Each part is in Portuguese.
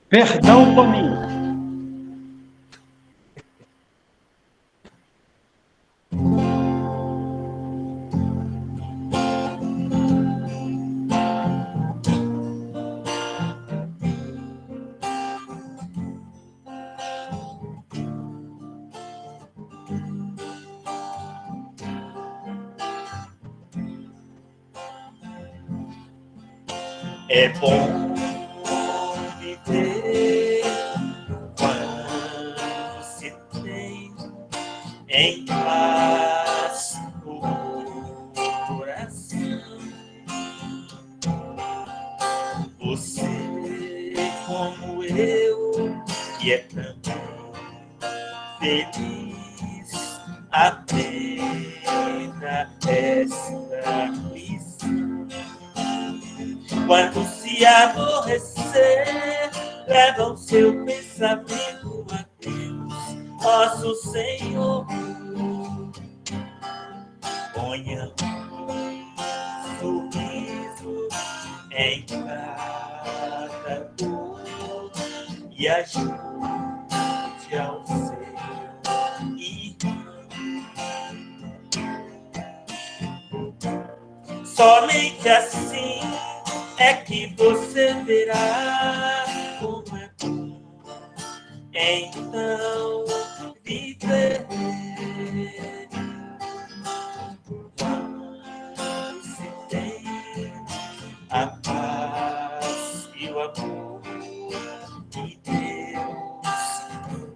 Perdão, Toninho. É bom viver quando se tem em paz o coração. Você, como eu, que é também feliz, aprenda esta lição. Quando se aborrecer, leva o seu pensamento a Deus, nosso Senhor. Ponha um sorriso em cada dor e ajude ao seu irmão. Somente assim é que você verá como é bom então viver. Quando se tem a paz e o amor de Deus no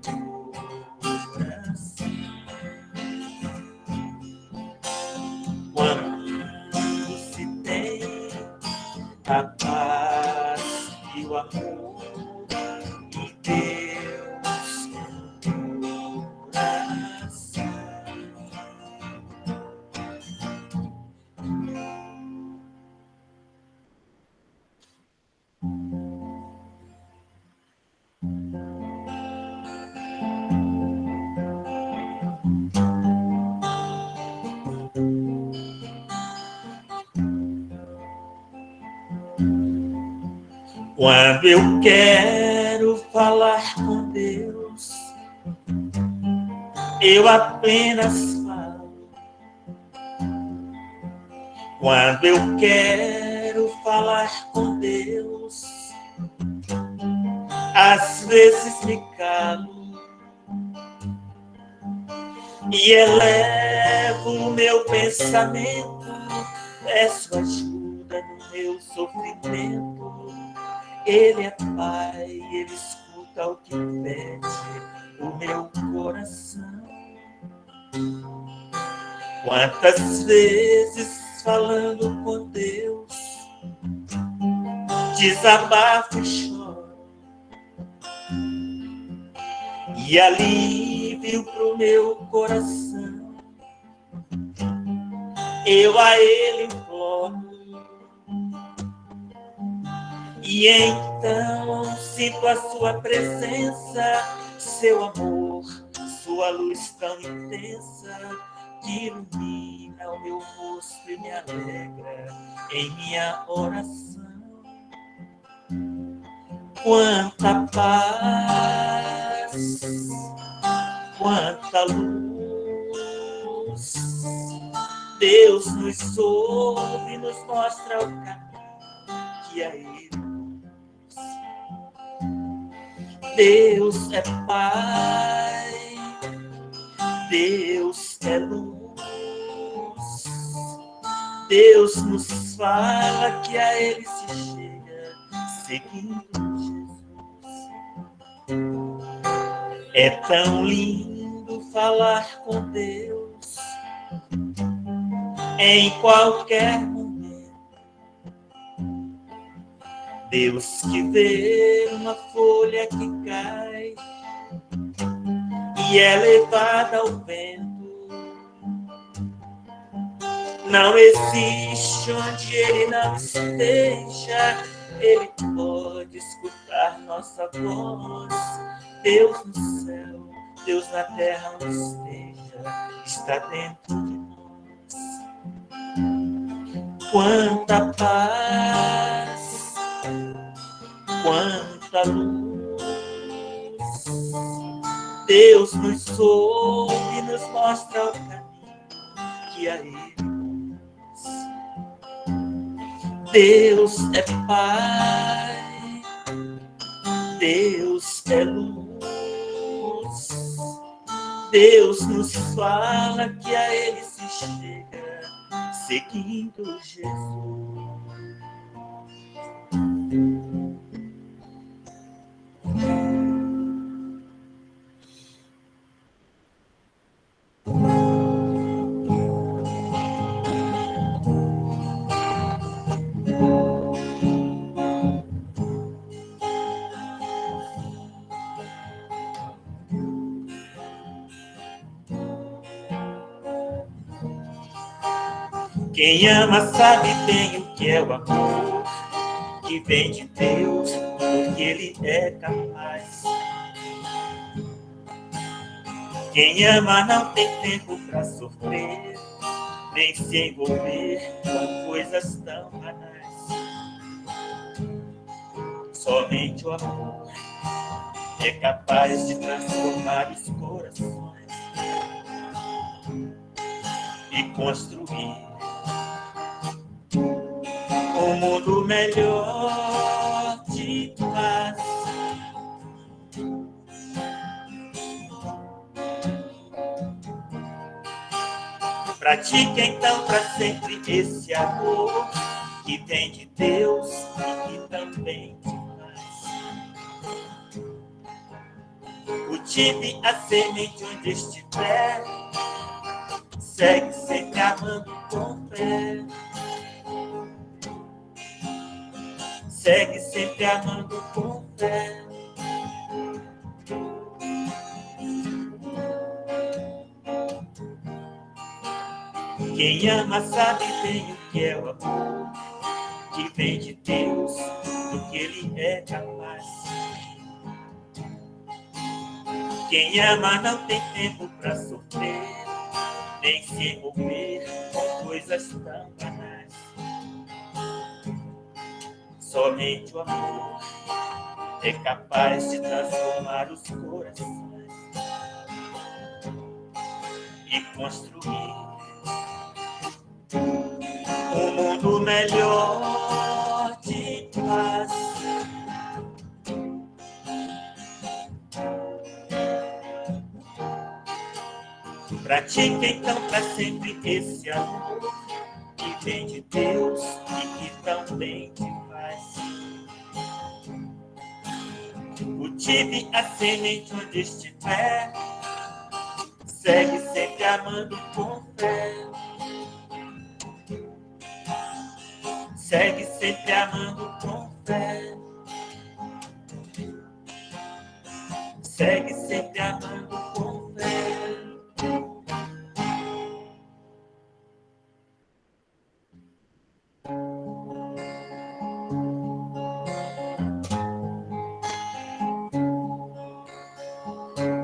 coração. Quando se tem a paz e o amor de Deus no coração. Quando eu quero falar com Deus, eu apenas falo. Quando eu quero falar com Deus, às vezes me calo e elevo o meu pensamento, peço ajuda no meu sofrimento. Ele é Pai, Ele escuta o que pede o meu coração. Quantas vezes falando com Deus, desabafo e choro, e alívio pro meu coração, eu a Ele imploro. E então sinto a sua presença, seu amor, sua luz tão intensa, que ilumina o meu rosto e me alegra em minha oração. Quanta paz, quanta luz, Deus nos ouve e nos mostra o caminho que a Ele. Deus é Pai, Deus é luz, Deus nos fala que a Ele se chega seguindo Jesus. É tão lindo falar com Deus em qualquer momento. Deus que vê uma folha que cai e é levada ao vento. Não existe onde Ele não esteja, Ele pode escutar nossa voz. Deus no céu, Deus na terra onde esteja, está dentro de nós. Quanta paz, quanta luz, Deus nos ouve e nos mostra o caminho que a Ele conduz. Deus é Pai, Deus é luz. Deus nos fala que a Ele se chega seguindo Jesus. Quem ama sabe bem o que é o amor, que vem de Deus, porque Ele é capaz. Quem ama não tem tempo para sofrer, nem se envolver com coisas tão banais. Somente o amor é capaz de transformar os corações e construir um mundo melhor de paz. Pratique então para sempre esse amor que vem de Deus e que também te faz. Cultive a semente onde estiver, segue sempre amando com fé. Segue sempre amando com fé. Quem ama sabe bem o que é o amor, que vem de Deus, porque Ele é capaz. Quem ama não tem tempo para sofrer, nem se envolver com coisas tão banais. Somente o amor é capaz de transformar os corações e construir um mundo melhor de paz. Pratique então para sempre esse amor que vem de Deus e que também te faz. Cultive a semente onde estiver, segue sempre amando com fé. Segue sempre amando com fé. Segue sempre amando com fé.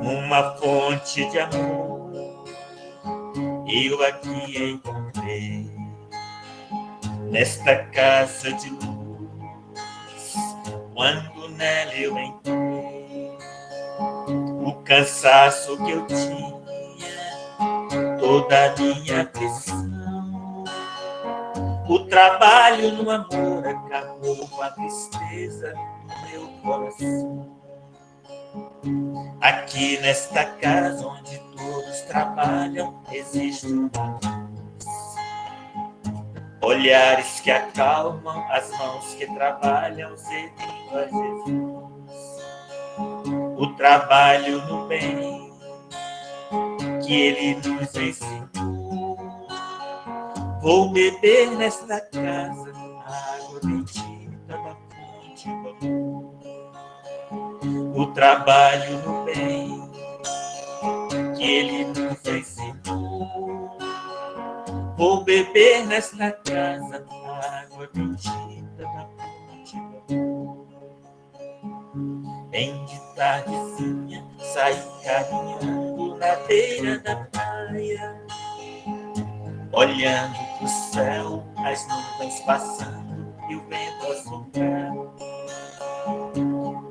Uma fonte de amor eu aqui encontrei, nesta casa de luz, quando nela eu entrei. O cansaço que eu tinha, toda a minha pressão, o trabalho no amor acabou com a tristeza no meu coração. Aqui nesta casa onde todos trabalham, existe uma luz. Olhares que acalmam, as mãos que trabalham, servindo a Jesus. O trabalho no bem que Ele nos ensinou. Vou beber nesta casa a água bendita da fonte do amor. O trabalho no bem que Ele nos ensinou. Vou beber nesta casa a água bendita da fonte do amor. Bem de tardezinha saí caminhando na beira da praia, olhando pro céu, as nuvens passando e o vento a soprar.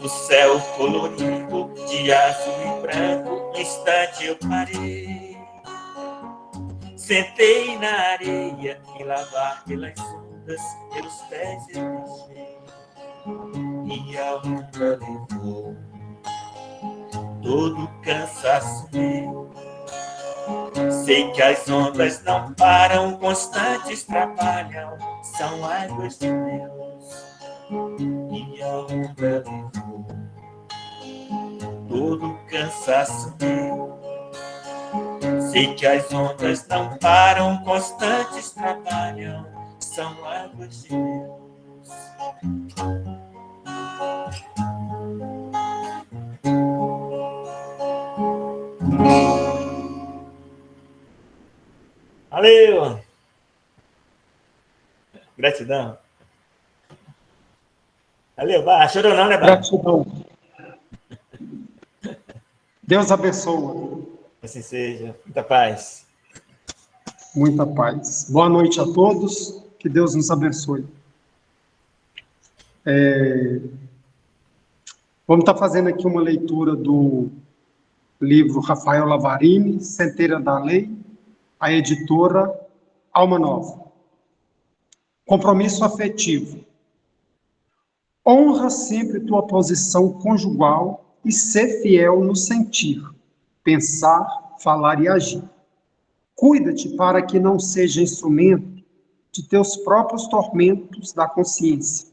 O céu colorido de azul e branco instante eu parei, sentei na areia e lavar pelas ondas, pelos pés eu deixei, e a onda levou todo o cansaço meu. Sei que as ondas não param, constantes trabalham, são águas de Deus, e a onda levou todo o cansaço meu. Sei que as ondas não param, constantes trabalham, são águas de Deus. Valeu! Gratidão. Valeu, chorou não, né, Bar? Gratidão. Deus abençoe. Assim seja. Muita paz. Muita paz. Boa noite a todos. Que Deus nos abençoe. Vamos estar fazendo aqui uma leitura do livro Rafael Lavarini, Centeira da Lei, a editora Alma Nova. Compromisso afetivo. Honra sempre tua posição conjugal e ser fiel no sentir, pensar, falar e agir. Cuida-te para que não seja instrumento de teus próprios tormentos da consciência.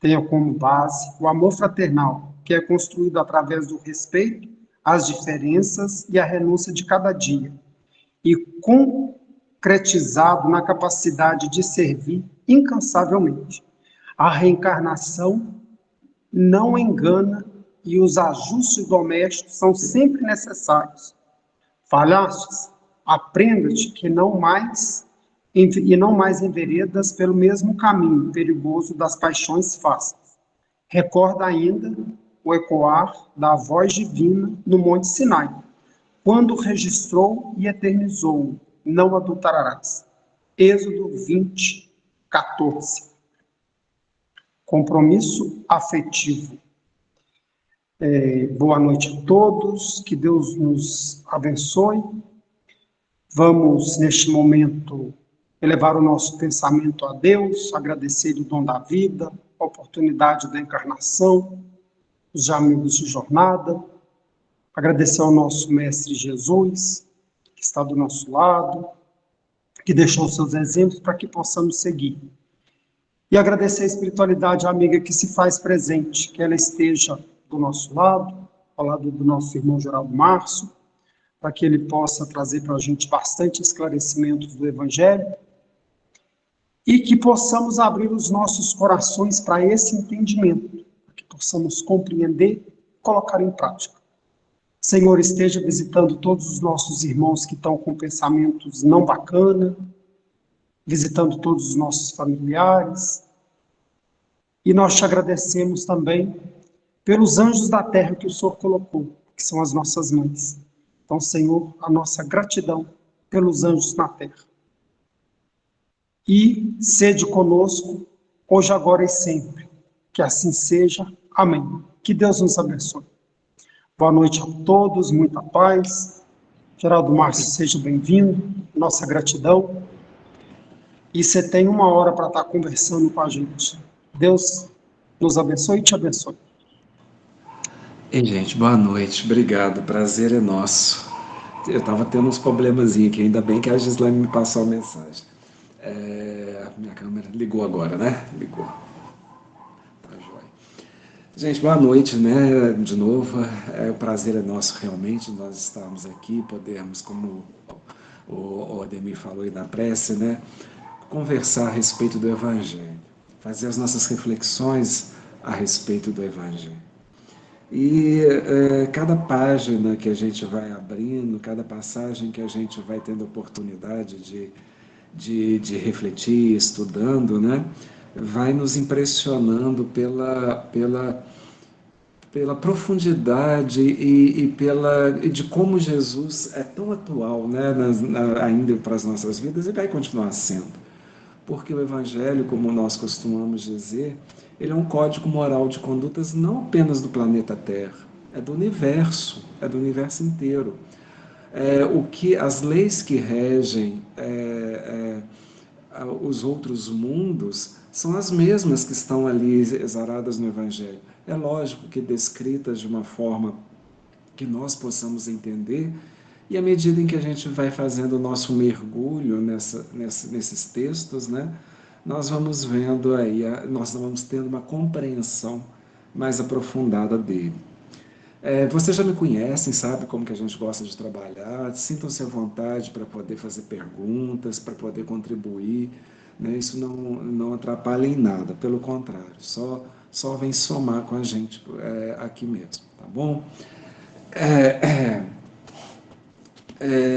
Tenha como base o amor fraternal, que é construído através do respeito às diferenças e a renúncia de cada dia, e concretizado na capacidade de servir incansavelmente. A reencarnação não engana e os ajustes domésticos são sempre necessários. Falhastes? Aprenda-te que não mais enveredas pelo mesmo caminho perigoso das paixões fáceis. Recorda ainda o ecoar da voz divina no Monte Sinai, quando registrou e eternizou: não adulterarás. Êxodo 20, 14. Compromisso afetivo. Boa noite a todos, que Deus nos abençoe. Vamos, neste momento, elevar o nosso pensamento a Deus, agradecer o dom da vida, a oportunidade da encarnação, os amigos de jornada, agradecer ao nosso Mestre Jesus, que está do nosso lado, que deixou seus exemplos para que possamos seguir. E agradecer a espiritualidade amiga que se faz presente, que ela esteja do nosso lado, ao lado do nosso irmão Geraldo Márcio, para que ele possa trazer para a gente bastante esclarecimentos do Evangelho e que possamos abrir os nossos corações para esse entendimento, para que possamos compreender e colocar em prática. Senhor, esteja visitando todos os nossos irmãos que estão com pensamentos não bacanas, visitando todos os nossos familiares, e nós te agradecemos também pelos anjos da terra que o Senhor colocou, que são as nossas mães. Então, Senhor, a nossa gratidão pelos anjos na terra. E sede conosco, hoje, agora e sempre. Que assim seja. Amém. Que Deus nos abençoe. Boa noite a todos, muita paz. Geraldo Márcio, seja bem-vindo. Nossa gratidão. E você tem 1 hora para estar conversando com a gente. Deus nos abençoe e te abençoe. Ei, gente, boa noite, obrigado, prazer é nosso. Eu estava tendo uns problemazinhos aqui, ainda bem que a Gislaine me passou a mensagem. Minha câmera ligou agora, né? Ligou. Tá jóia. Gente, boa noite, né? De novo, o prazer é nosso realmente, nós estarmos aqui, podermos, como o Ademir falou aí na prece, né? Conversar a respeito do Evangelho, fazer as nossas reflexões a respeito do Evangelho. E cada página que a gente vai abrindo, cada passagem que a gente vai tendo oportunidade de refletir, estudando, né, vai nos impressionando pela profundidade e de como Jesus é tão atual, né, ainda para as nossas vidas e vai continuar sendo. Porque o Evangelho, como nós costumamos dizer, ele é um código moral de condutas não apenas do planeta Terra, é do universo inteiro. As leis que regem os outros mundos são as mesmas que estão ali exaradas no Evangelho. É lógico que descritas de uma forma que nós possamos entender, e à medida em que a gente vai fazendo o nosso mergulho nesses textos, né, nós vamos vendo aí, nós vamos tendo uma compreensão mais aprofundada dele. Vocês já me conhecem, sabe como que a gente gosta de trabalhar, sintam-se à vontade para poder fazer perguntas, para poder contribuir, né? Isso não atrapalha em nada, pelo contrário, só vem somar com a gente aqui mesmo, tá bom?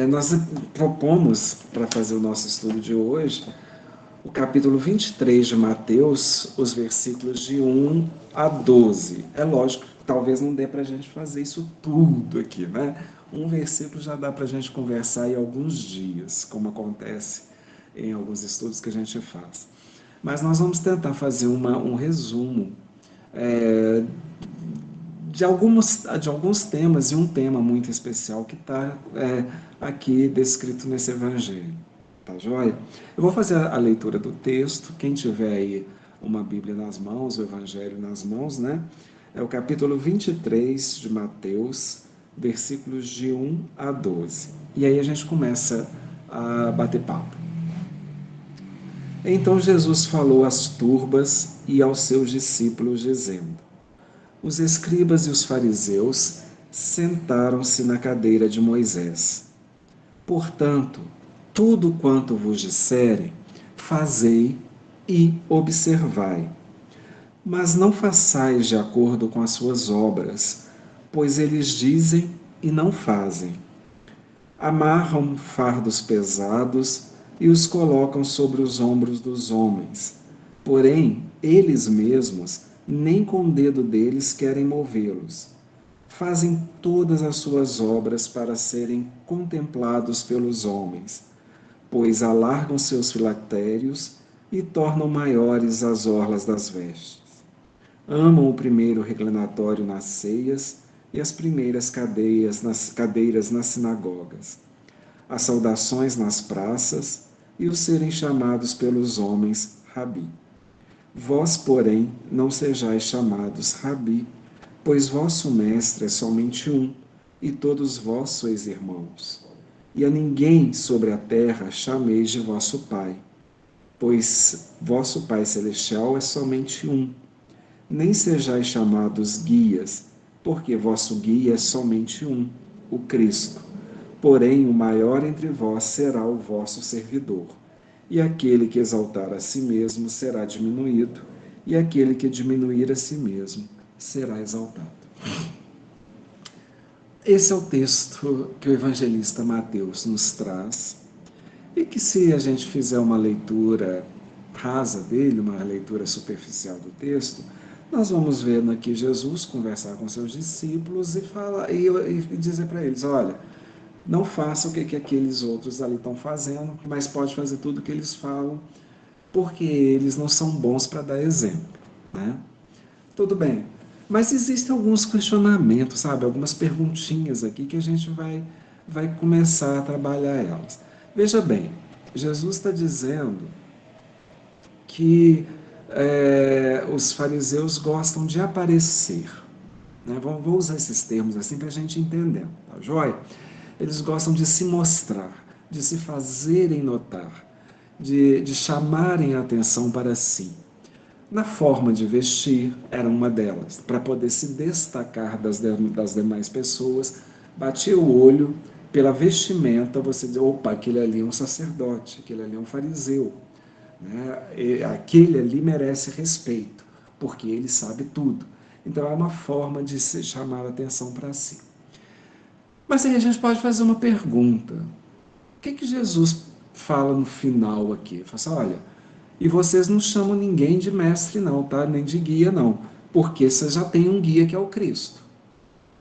Nós propomos, para fazer o nosso estudo de hoje, o capítulo 23 de Mateus, os versículos de 1 a 12. É lógico, talvez não dê para a gente fazer isso tudo aqui, né? Um versículo já dá para a gente conversar aí alguns dias, como acontece em alguns estudos que a gente faz. Mas nós vamos tentar fazer um resumo de alguns temas, e um tema muito especial que está aqui descrito nesse evangelho. Tá joia? Eu vou fazer a leitura do texto. Quem tiver aí uma Bíblia nas mãos, o evangelho nas mãos, né? É o capítulo 23 de Mateus, versículos de 1 a 12. E aí a gente começa a bater papo. Então Jesus falou às turbas e aos seus discípulos, dizendo: os escribas e os fariseus sentaram-se na cadeira de Moisés. Portanto, tudo quanto vos disserem, fazei e observai. Mas não façais de acordo com as suas obras, pois eles dizem e não fazem. Amarram fardos pesados e os colocam sobre os ombros dos homens. Porém, eles mesmos nem com o dedo deles querem movê-los. Fazem todas as suas obras para serem contemplados pelos homens, pois alargam seus filactérios e tornam maiores as orlas das vestes. Amam o primeiro reclinatório nas ceias e as primeiras cadeiras nas sinagogas, as saudações nas praças e os serem chamados pelos homens Rabi. Vós, porém, não sejais chamados Rabi, pois vosso mestre é somente um, e todos vós sois irmãos. E a ninguém sobre a terra chameis de vosso Pai, pois vosso Pai celestial é somente um. Nem sejais chamados guias, porque vosso guia é somente um, o Cristo. Porém, o maior entre vós será o vosso servidor. E aquele que exaltar a si mesmo será diminuído, e aquele que diminuir a si mesmo será exaltado. Esse é o texto que o evangelista Mateus nos traz, e que, se a gente fizer uma leitura rasa dele, uma leitura superficial do texto, nós vamos vendo aqui Jesus conversar com seus discípulos e dizer para eles: olha, não faça o que aqueles outros ali estão fazendo, mas pode fazer tudo o que eles falam, porque eles não são bons para dar exemplo, né? Tudo bem, mas existem alguns questionamentos, sabe? Algumas perguntinhas aqui que a gente vai começar a trabalhar elas. Veja bem, Jesus está dizendo que os fariseus gostam de aparecer, né? Vou usar esses termos assim para a gente entender, tá joia? Eles gostam de se mostrar, de se fazerem notar, de chamarem a atenção para si. Na forma de vestir, era uma delas. Para poder se destacar das demais pessoas, batia o olho pela vestimenta, você diz: opa, aquele ali é um sacerdote, aquele ali é um fariseu, né? Aquele ali merece respeito, porque ele sabe tudo. Então é uma forma de se chamar a atenção para si. Mas aí a gente pode fazer uma pergunta. O que Jesus fala no final aqui? Ele fala assim: olha, e vocês não chamam ninguém de mestre não, tá? Nem de guia não, porque vocês já têm um guia que é o Cristo.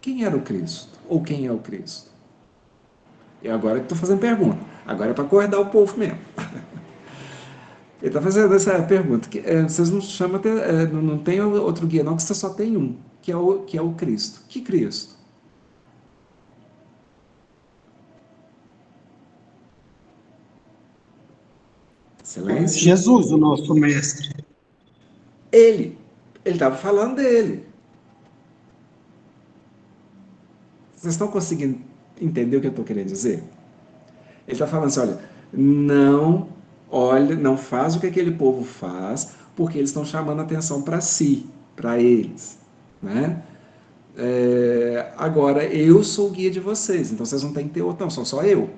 Quem era o Cristo? Ou quem é o Cristo? E agora que estou fazendo pergunta. Agora é para acordar o povo mesmo. Ele está fazendo essa pergunta. Vocês não chamam, não tem outro guia não, que você só tem um, que é o Cristo. Que Cristo? Silêncio. Jesus, o nosso mestre. Ele estava falando dele. Vocês estão conseguindo entender o que eu estou querendo dizer? Ele está falando assim, olha, não olha, não faz o que aquele povo faz, porque eles estão chamando a atenção para si, para eles, né? Agora, eu sou o guia de vocês, então vocês não têm que ter outro, não, sou só eu.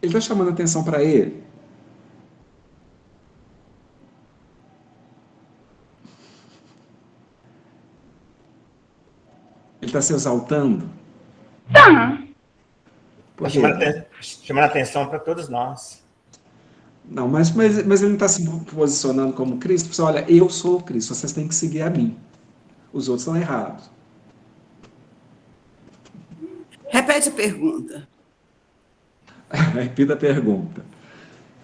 Ele está chamando a atenção para ele. Ele está se exaltando. Tá. Por Está quê? chamando atenção para todos nós. Não, mas ele não está se posicionando como Cristo. Você olha, eu sou o Cristo, vocês têm que seguir a mim. Os outros estão errados. Repete a pergunta. Repita a pergunta.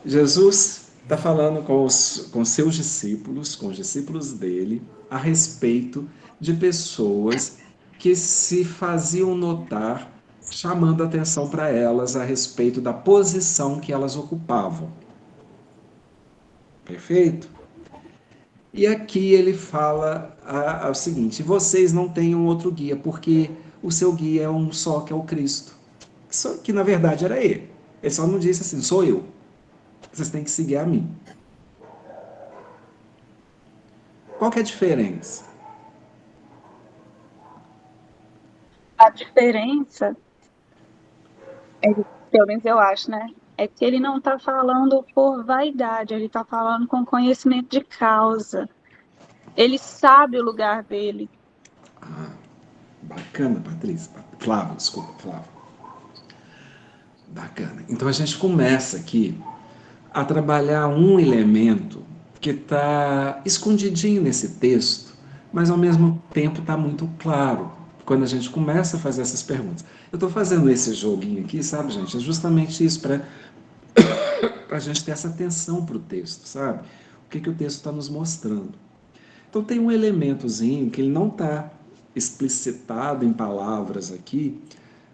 Jesus está falando com seus discípulos, com os discípulos dele, a respeito de pessoas que se faziam notar, chamando atenção para elas a respeito da posição que elas ocupavam. Perfeito? E aqui ele fala o seguinte: vocês não têm um outro guia, porque o seu guia é um só, que é o Cristo. Que na verdade era ele. Ele só não disse assim, sou eu. Vocês têm que seguir a mim. Qual que é a diferença? A diferença, pelo menos eu acho, né? É que ele não está falando por vaidade, ele está falando com conhecimento de causa. Ele sabe o lugar dele. Ah, bacana, Patrícia. Flávio, desculpa, Flávio. Bacana. Então a gente começa aqui a trabalhar um elemento que está escondidinho nesse texto, mas ao mesmo tempo está muito claro quando a gente começa a fazer essas perguntas. Eu estou fazendo esse joguinho aqui, sabe, gente? É justamente isso, para a gente ter essa atenção para o texto, sabe? O que o texto está nos mostrando. Então tem um elementozinho que ele não está explicitado em palavras aqui,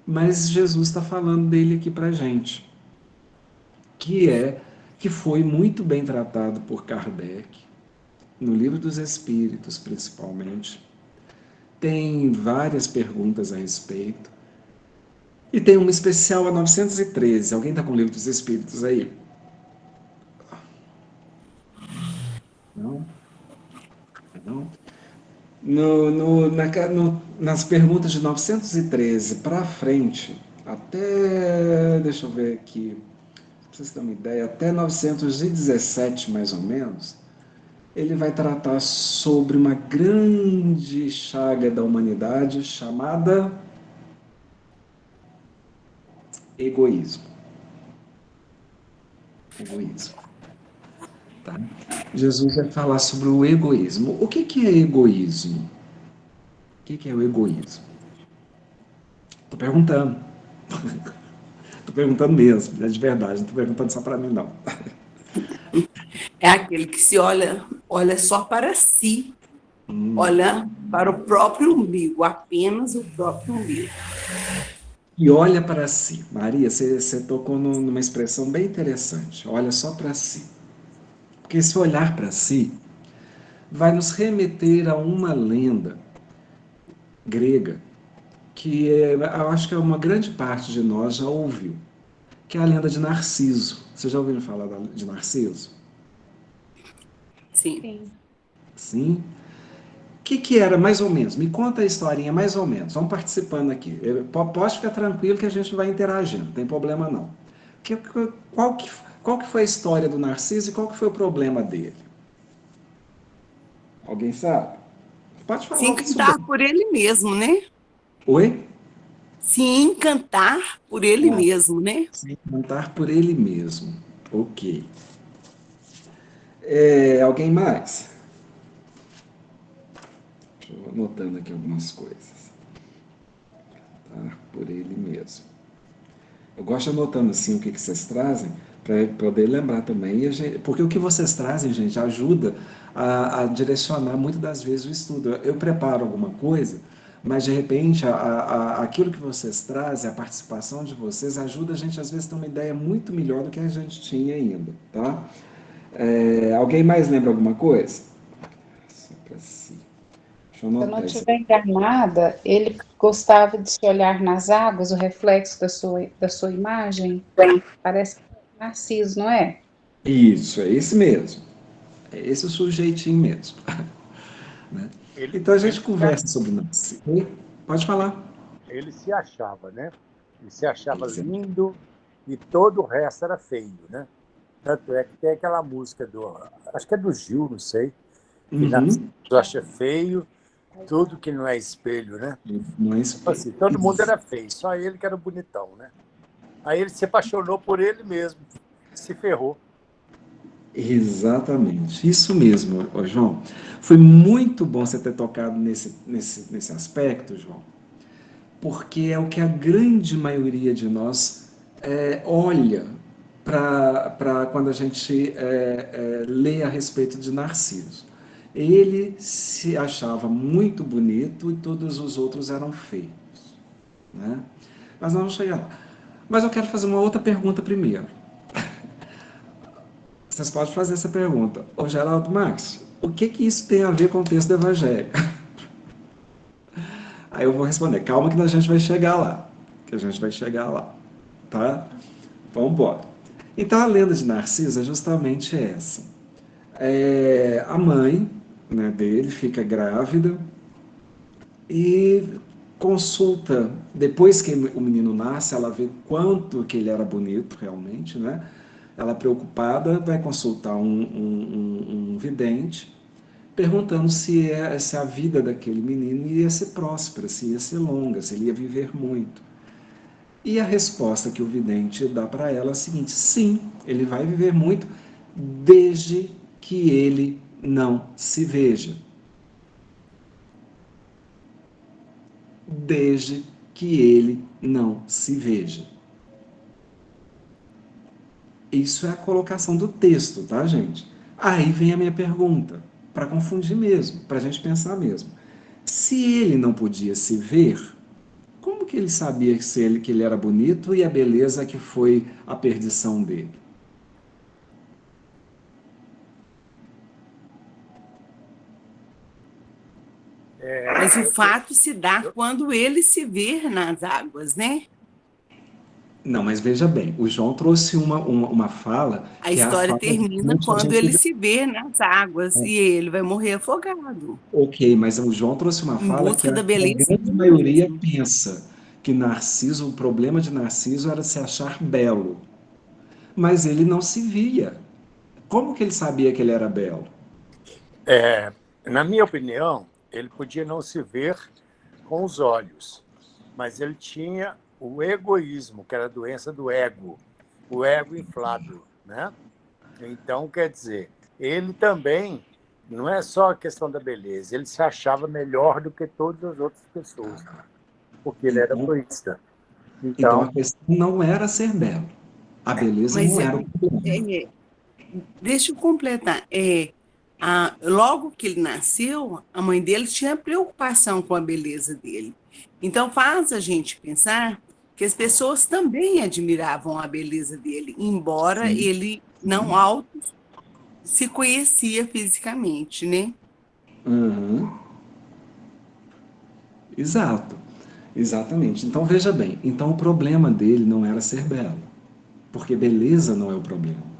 mas Jesus está falando dele aqui para a gente, que foi muito bem tratado por Kardec, no Livro dos Espíritos, principalmente. Tem várias perguntas a respeito. E tem uma especial a 913. Alguém está com o Livro dos Espíritos aí? Não? Não? Nas perguntas de 913 para frente, até, deixa eu ver aqui, para vocês terem uma ideia, até 917 mais ou menos, ele vai tratar sobre uma grande chaga da humanidade chamada egoísmo. Egoísmo. Tá? Jesus vai falar sobre o egoísmo. O que é egoísmo? O que é o egoísmo? Estou perguntando. Estou perguntando mesmo, é de verdade, não estou perguntando só para mim, não. É aquele que se olha só para si, olha para o próprio umbigo, apenas o próprio umbigo. E olha para si. Maria, você tocou numa expressão bem interessante. Olha só para si. Porque esse olhar para si vai nos remeter a uma lenda grega que eu acho que uma grande parte de nós já ouviu, que é a lenda de Narciso. Vocês já ouviram falar de Narciso? Sim. Sim. Sim? O que era mais ou menos? Me conta a historinha mais ou menos. Vamos participando aqui. Pode ficar tranquilo que a gente vai interagindo, não tem problema não. Qual que foi a história do Narciso e qual que foi o problema dele? Alguém sabe? Pode falar. Se encantar por ele mesmo, né? Oi? Se encantar por ele mesmo, né? Se encantar por ele mesmo. Ok. Alguém mais? Estou anotando aqui algumas coisas. Encantar por ele mesmo. Eu gosto de anotando assim o que vocês trazem, para poder lembrar também. Porque o que vocês trazem, gente, ajuda a direcionar muitas das vezes o estudo. Eu preparo alguma coisa, mas de repente aquilo que vocês trazem, a participação de vocês, ajuda a gente às vezes a ter uma ideia muito melhor do que a gente tinha ainda, tá? Alguém mais lembra alguma coisa? Só para si. Deixa eu Se eu anotar não isso. estiver enganada, ele gostava de se olhar nas águas, o reflexo da sua imagem. Parece que é Narciso, não é? Isso, é esse mesmo. É esse o sujeitinho mesmo. Né? Então a gente conversa sobre Narciso. Pode falar. Ele se achava, né? Ele se achava lindo e todo o resto era feio, né? Tanto é que tem aquela música acho que é do Gil, não sei, que Narciso acha feio tudo que não é espelho, né? Não é espelho. Assim, todo mundo era feio, só ele que era bonitão, né? Aí ele se apaixonou por ele mesmo, se ferrou. Exatamente, isso mesmo, João. Foi muito bom você ter tocado nesse aspecto, João, porque é o que a grande maioria de nós olha para quando a gente lê a respeito de Narciso. Ele se achava muito bonito e todos os outros eram feios, né? Mas nós vamos chegar lá. Mas eu quero fazer uma outra pergunta primeiro. Vocês podem fazer essa pergunta. Ô Geraldo Max, o que isso tem a ver com o texto do Evangelho? Aí eu vou responder, calma que a gente vai chegar lá. Que a gente vai chegar lá. Tá? Vamos embora. Então a lenda de Narciso é justamente essa. A mãe, né, dele fica grávida e consulta, depois que o menino nasce, ela vê quanto que ele era bonito realmente, né? Ela, preocupada, vai consultar um vidente, perguntando se a vida daquele menino ia ser próspera, se ia ser longa, se ele ia viver muito. E a resposta que o vidente dá para ela é a seguinte: sim, ele vai viver muito, desde que ele não se veja. Desde que ele não se veja. Isso é a colocação do texto, tá, gente? Aí vem a minha pergunta, para confundir mesmo, para a gente pensar mesmo. Se ele não podia se ver, como que ele sabia que ele era bonito e a beleza que foi a perdição dele? Mas o fato se dá quando ele se vê nas águas, né? Não, mas veja bem, o João trouxe uma fala A que é a história fala termina que a quando ele gente... se vê nas águas e ele vai morrer afogado, Ok, mas o João trouxe uma em fala que busca a da beleza grande dele maioria mesmo. pensa que Narciso, o problema de Narciso era se achar belo, mas ele não se via. Como que ele sabia que ele era belo? Na minha opinião, ele podia não se ver com os olhos, mas ele tinha o egoísmo, que era a doença do ego, o ego inflado, né? Então, quer dizer, ele também, não é só a questão da beleza, ele se achava melhor do que todas as outras pessoas, porque ele era egoísta. Então Então, a questão não era ser belo. A beleza Mas não era o problema. deixa eu completar. Logo que ele nasceu, a mãe dele tinha preocupação com a beleza dele. Então faz a gente pensar que as pessoas também admiravam a beleza dele, embora Sim. ele não auto se conhecia fisicamente, né? Uhum. Exato. Exatamente. Então veja bem, então o problema dele não era ser belo, porque beleza não é o problema.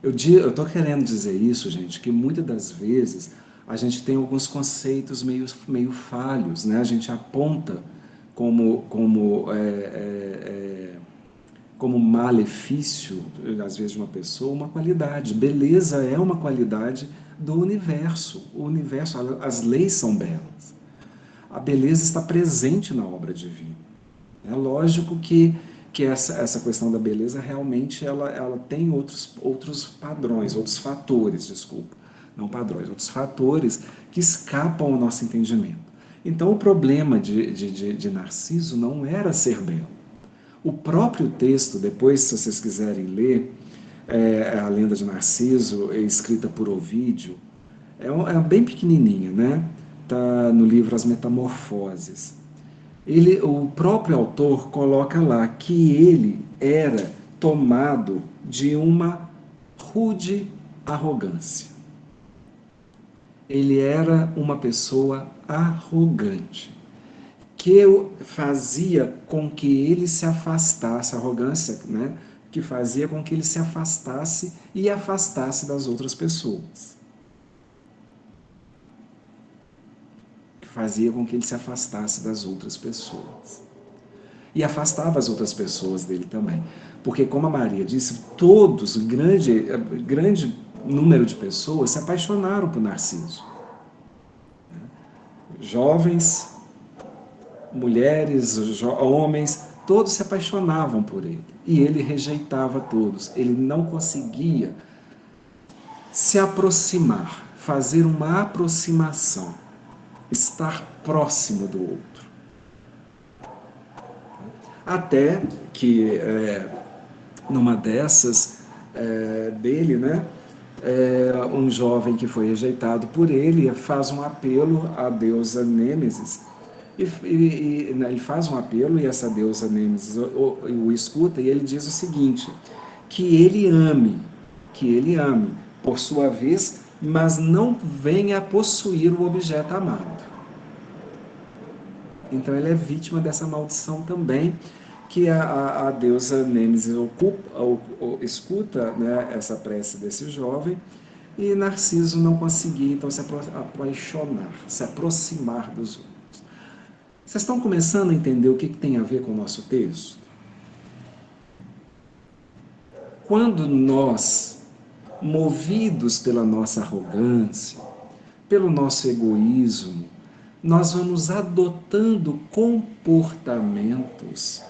Eu estou querendo dizer isso, gente, que muitas das vezes a gente tem alguns conceitos meio falhos, né? A gente aponta como malefício, às vezes, de uma pessoa, uma qualidade. Beleza é uma qualidade do universo. O universo, as leis são belas. A beleza está presente na obra divina. É lógico que essa questão da beleza realmente ela tem outros padrões, outros fatores, desculpa, não padrões, outros fatores que escapam ao nosso entendimento. Então o problema de Narciso não era ser belo. O próprio texto, depois, se vocês quiserem ler, a lenda de Narciso, escrita por Ovídio, é bem pequenininha, né? Está no livro As Metamorfoses. O próprio autor coloca lá que ele era tomado de uma rude arrogância. Ele era uma pessoa arrogante, que fazia com que ele se afastasse, arrogância, né? Que fazia com que ele se afastasse e afastasse das outras pessoas. Que fazia com que ele se afastasse das outras pessoas. E afastava as outras pessoas dele também. Porque, como a Maria disse, todos, grande número de pessoas se apaixonaram por Narciso. Jovens, mulheres, homens, todos se apaixonavam por ele. E ele rejeitava todos. Ele não conseguia se aproximar, fazer uma aproximação, estar próximo do outro. Até que, numa dessas dele, né, um jovem que foi rejeitado por ele faz um apelo à deusa Nêmesis. Ele faz um apelo e essa deusa Nêmesis o escuta e ele diz o seguinte, que ele ame, por sua vez, mas não venha a possuir o objeto amado. Então ele é vítima dessa maldição também, que a deusa Nêmesis escuta, né, essa prece desse jovem, e Narciso não conseguia então se apaixonar, se aproximar dos outros. Vocês estão começando a entender o que tem a ver com o nosso texto? Quando nós, movidos pela nossa arrogância, pelo nosso egoísmo, nós vamos adotando comportamentos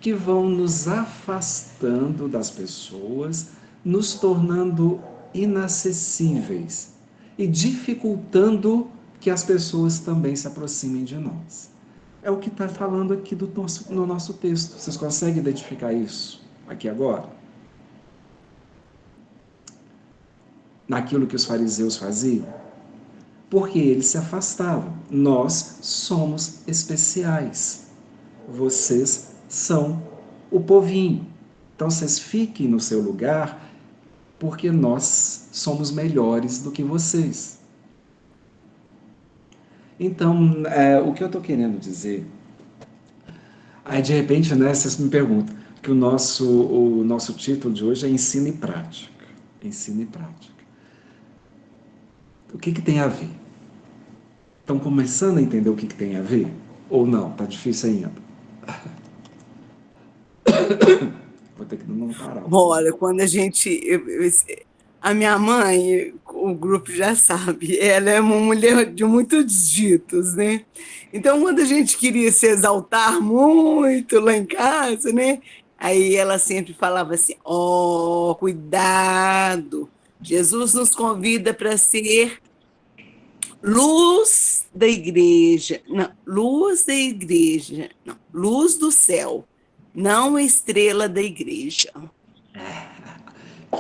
que vão nos afastando das pessoas, nos tornando inacessíveis e dificultando que as pessoas também se aproximem de nós. É o que está falando aqui no nosso texto. Vocês conseguem identificar isso aqui agora? Naquilo que os fariseus faziam? Porque eles se afastavam. Nós somos especiais. Vocês são o povinho. Então vocês fiquem no seu lugar, porque nós somos melhores do que vocês. Então, o que eu estou querendo dizer... Aí, de repente, né, vocês me perguntam, que o nosso título de hoje é Ensino e Prática. Ensino e Prática. O que tem a ver? Estão começando a entender o que tem a ver? Ou não? Está difícil ainda? Vou ter que não parar. Olha, quando a gente... A minha mãe, o grupo já sabe, ela é uma mulher de muitos ditos, né? Então, quando a gente queria se exaltar muito lá em casa, né? Aí ela sempre falava assim, cuidado, Jesus nos convida para ser luz da igreja, não, luz da igreja, não, luz do céu, não estrela da igreja.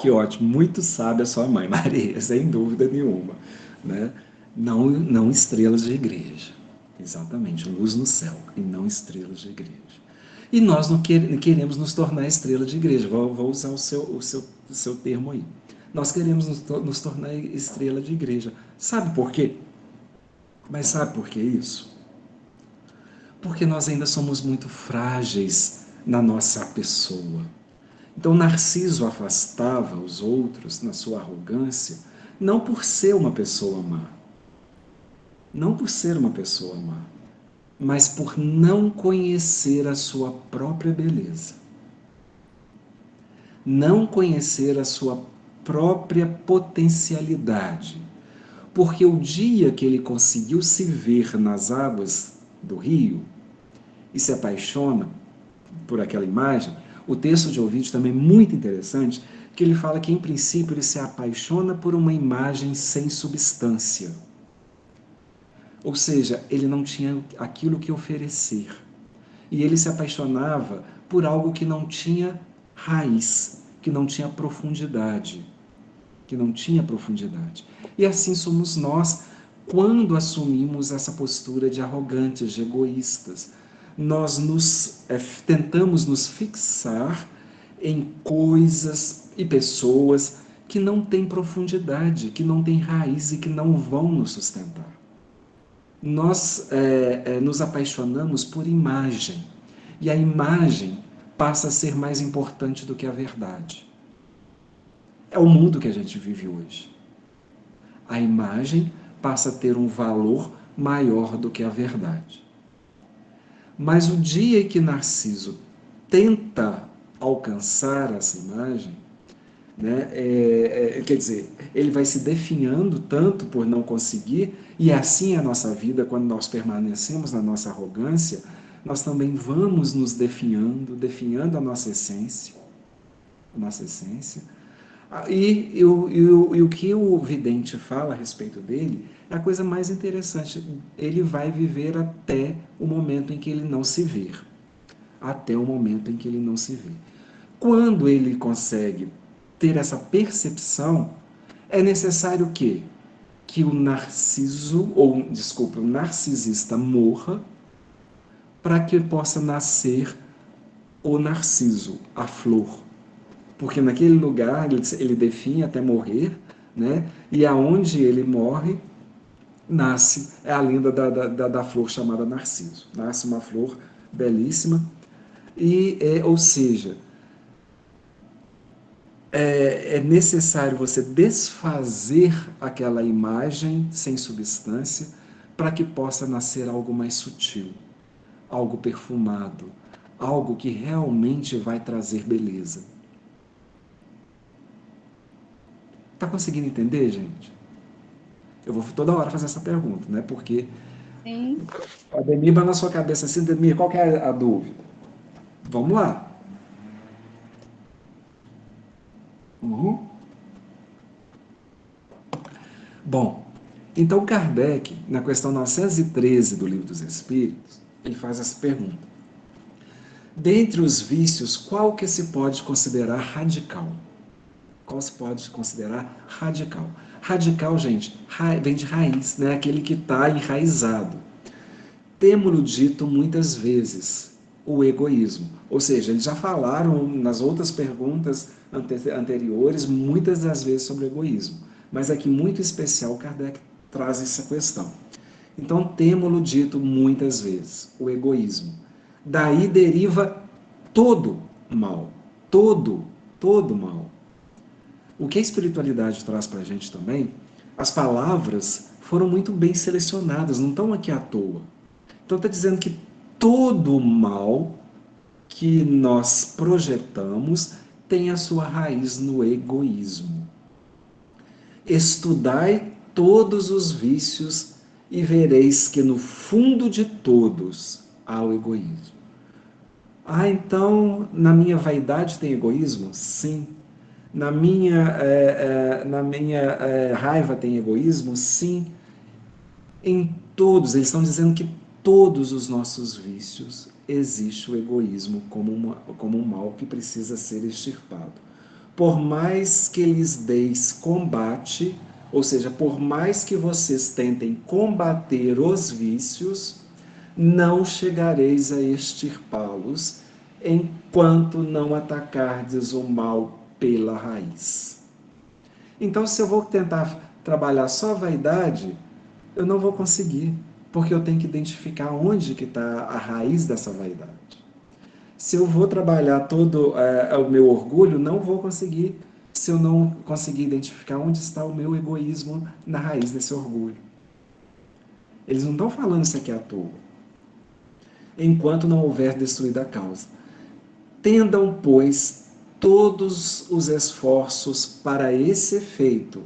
Que ótimo, muito sábia a sua mãe, Maria, sem dúvida nenhuma, né? Não estrelas de igreja, exatamente, luz no céu, e não estrelas de igreja. E nós não queremos nos tornar estrela de igreja, vou usar o seu termo aí. Nós queremos nos tornar estrela de igreja. Sabe por quê? Mas sabe por que isso? Porque nós ainda somos muito frágeis na nossa pessoa. Então, Narciso afastava os outros na sua arrogância, não por ser uma pessoa má, mas por não conhecer a sua própria beleza, não conhecer a sua própria potencialidade. Porque o dia que ele conseguiu se ver nas águas do rio e se apaixona por aquela imagem, o texto de Ovídio também é muito interessante, que ele fala que, em princípio, ele se apaixona por uma imagem sem substância. Ou seja, ele não tinha aquilo que oferecer. E ele se apaixonava por algo que não tinha raiz, que não tinha profundidade. que não tinha profundidade. E assim somos nós quando assumimos essa postura de arrogantes, de egoístas. Nós tentamos nos fixar em coisas e pessoas que não têm profundidade, que não têm raiz e que não vão nos sustentar. Nós nos apaixonamos por imagem, e a imagem passa a ser mais importante do que a verdade. É o mundo que a gente vive hoje. A imagem passa a ter um valor maior do que a verdade. Mas o dia que Narciso tenta alcançar essa imagem, né, quer dizer, ele vai se definhando tanto por não conseguir, e assim é a nossa vida, quando nós permanecemos na nossa arrogância, nós também vamos nos definhando a nossa essência. E o que o vidente fala a respeito dele é a coisa mais interessante. Ele vai viver até o momento em que ele não se vê. Até o momento em que ele não se vê. Quando ele consegue ter essa percepção, é necessário que o narcisista morra para que possa nascer o narciso, a flor. Porque naquele lugar ele definha até morrer, né? E aonde ele morre, nasce a linda da flor chamada narciso. Nasce uma flor belíssima, ou seja, é necessário você desfazer aquela imagem sem substância para que possa nascer algo mais sutil, algo perfumado, algo que realmente vai trazer beleza. Está conseguindo entender, gente? Eu vou toda hora fazer essa pergunta, né? Porque Sim. o Ademir vai na sua cabeça assim, Ademir, qual que é a dúvida? Vamos lá. Bom, então Kardec, na questão 913 do Livro dos Espíritos, ele faz essa pergunta. Dentre os vícios, qual que se pode considerar radical? Qual se pode considerar radical? Radical, gente, vem de raiz, né? Aquele que está enraizado. Temos-lo dito muitas vezes, o egoísmo. Ou seja, eles já falaram nas outras perguntas anteriores, muitas das vezes sobre o egoísmo. Mas aqui, muito especial, Kardec traz essa questão. Então, temos-lo dito muitas vezes, o egoísmo. Daí deriva todo mal. Todo mal. O que a espiritualidade traz para a gente também, as palavras foram muito bem selecionadas, não estão aqui à toa. Então está dizendo que todo o mal que nós projetamos tem a sua raiz no egoísmo. Estudai todos os vícios e vereis que no fundo de todos há o egoísmo. Então na minha vaidade tem egoísmo? Sim. Na minha raiva tem egoísmo? Sim. Em todos, eles estão dizendo que todos os nossos vícios existe o egoísmo como um mal que precisa ser extirpado. Por mais que lhes deis combate, ou seja, por mais que vocês tentem combater os vícios, não chegareis a extirpá-los enquanto não atacardes o mal pela raiz. Então, se eu vou tentar trabalhar só a vaidade, eu não vou conseguir, porque eu tenho que identificar onde que está a raiz dessa vaidade. Se eu vou trabalhar todo o meu orgulho, não vou conseguir, se eu não conseguir identificar onde está o meu egoísmo na raiz desse orgulho. Eles não estão falando isso aqui à toa. Enquanto não houver destruída a causa. Tendam, pois, todos os esforços para esse efeito,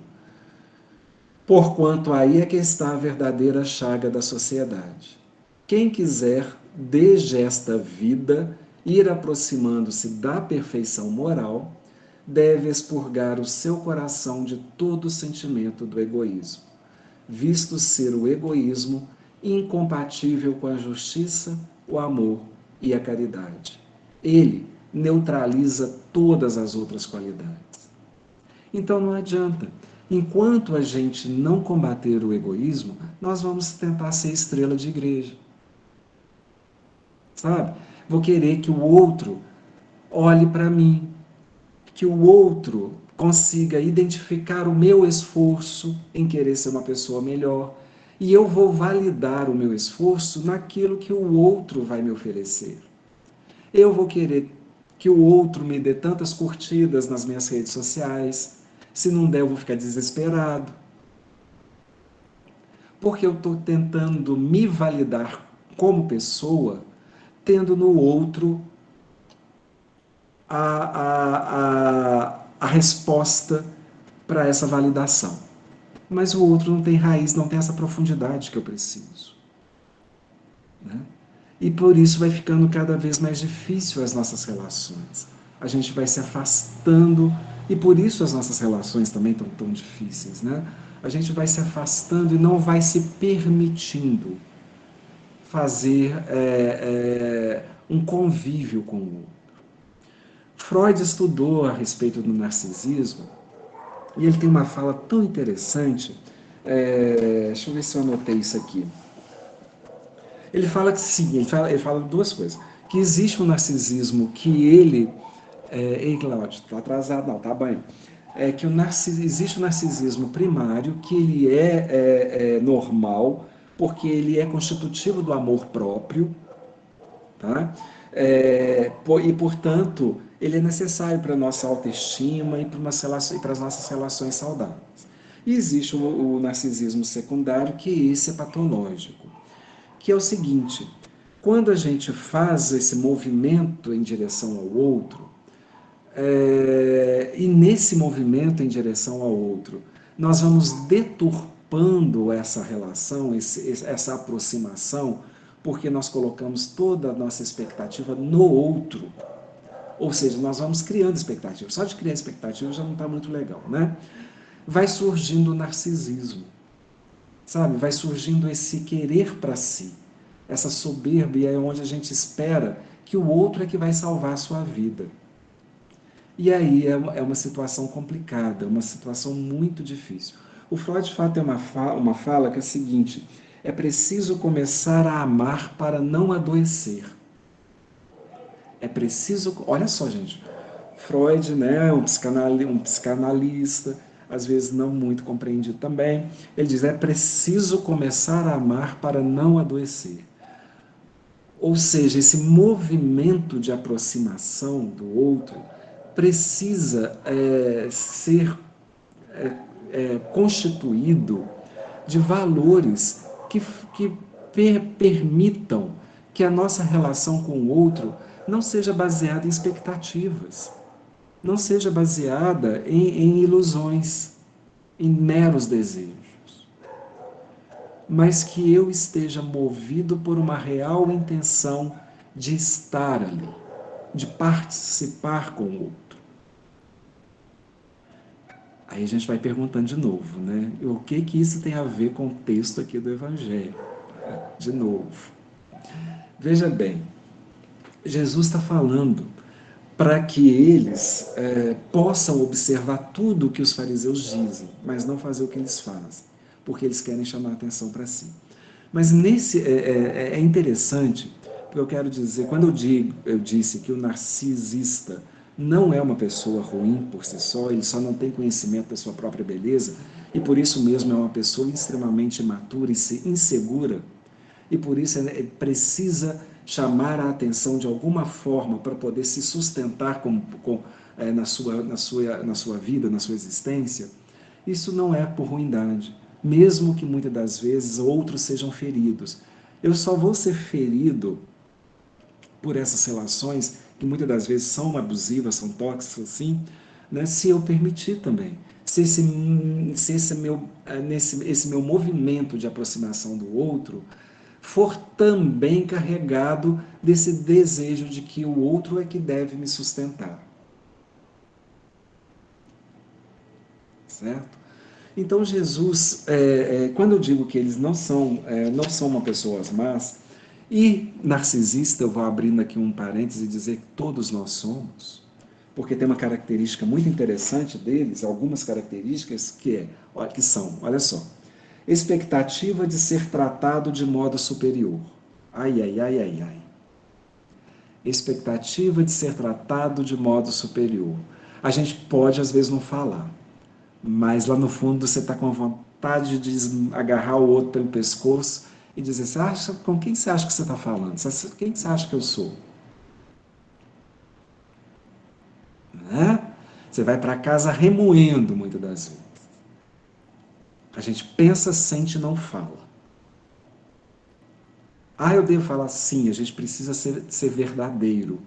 porquanto aí é que está a verdadeira chaga da sociedade. Quem quiser, desde esta vida, ir aproximando-se da perfeição moral, deve expurgar o seu coração de todo o sentimento do egoísmo, visto ser o egoísmo incompatível com a justiça, o amor e a caridade. Ele neutraliza todas as outras qualidades. Então não adianta. Enquanto a gente não combater o egoísmo, nós vamos tentar ser estrela de igreja. Sabe? Vou querer que o outro olhe para mim, que o outro consiga identificar o meu esforço em querer ser uma pessoa melhor, e eu vou validar o meu esforço naquilo que o outro vai me oferecer. Eu vou querer que o outro me dê tantas curtidas nas minhas redes sociais. Se não der, eu vou ficar desesperado. Porque eu estou tentando me validar como pessoa, tendo no outro a resposta para essa validação. Mas o outro não tem raiz, não tem essa profundidade que eu preciso. Né? E por isso vai ficando cada vez mais difícil as nossas relações. A gente vai se afastando, e por isso as nossas relações também estão tão difíceis. Né? A gente vai se afastando e não vai se permitindo fazer um convívio com o outro. Freud estudou a respeito do narcisismo, e ele tem uma fala tão interessante, deixa eu ver se eu anotei isso aqui. Ele fala que sim, ele fala duas coisas. Que existe um narcisismo que ele... Ei, Cláudio, está atrasado, não, tá bem. Que existe um narcisismo primário, que ele é normal, porque ele é constitutivo do amor próprio, tá? E, portanto, ele é necessário para a nossa autoestima e para as nossas relações saudáveis. E existe o narcisismo secundário, que esse é patológico, que é o seguinte: quando a gente faz esse movimento em direção ao outro, e nesse movimento em direção ao outro, nós vamos deturpando essa relação, essa aproximação, porque nós colocamos toda a nossa expectativa no outro. Ou seja, nós vamos criando expectativa. Só de criar expectativa já não está muito legal, né? Vai surgindo o narcisismo, sabe? Vai surgindo esse querer para si, essa soberba, e é onde a gente espera que o outro é que vai salvar a sua vida. E aí é uma situação complicada, uma situação muito difícil. O Freud de fato tem uma fala que é a seguinte: é preciso começar a amar para não adoecer. É preciso... Olha só, gente, Freud, né, um psicanalista, às vezes não muito compreendido também, ele diz: é preciso começar a amar para não adoecer. Ou seja, esse movimento de aproximação do outro precisa ser constituído de valores que permitam que a nossa relação com o outro não seja baseada em expectativas, não seja baseada em ilusões, em meros desejos, mas que eu esteja movido por uma real intenção de estar ali, de participar com o outro. Aí a gente vai perguntando de novo, né? O que isso tem a ver com o texto aqui do Evangelho? De novo. Veja bem, Jesus está falando para que eles possam observar tudo o que os fariseus dizem, mas não fazer o que eles fazem, porque eles querem chamar a atenção para si. Mas é interessante, porque eu quero dizer, quando eu disse que o narcisista não é uma pessoa ruim por si só, ele só não tem conhecimento da sua própria beleza, e por isso mesmo é uma pessoa extremamente imatura e insegura, e por isso precisa chamar a atenção de alguma forma para poder se sustentar na sua vida, na sua existência. Isso não é por ruindade, mesmo que muitas das vezes outros sejam feridos. Eu só vou ser ferido por essas relações, que muitas das vezes são abusivas, são tóxicas, assim, né, se eu permitir também. Se esse meu movimento de aproximação do outro for também carregado desse desejo de que o outro é que deve me sustentar. Certo? Então Jesus, quando eu digo que eles não são uma pessoas más, e narcisista, eu vou abrindo aqui um parêntese e dizer que todos nós somos, porque tem uma característica muito interessante deles, algumas características que são, olha só, expectativa de ser tratado de modo superior. Ai, ai, ai, ai, ai. Expectativa de ser tratado de modo superior. A gente pode, às vezes, não falar, mas lá no fundo você está com vontade de agarrar o outro pelo pescoço e dizer, com quem você acha que você está falando? Quem você acha que eu sou? Né? Você vai para casa remoendo muitas das vezes. A gente pensa, sente e não fala. Eu devo falar sim, a gente precisa ser verdadeiro,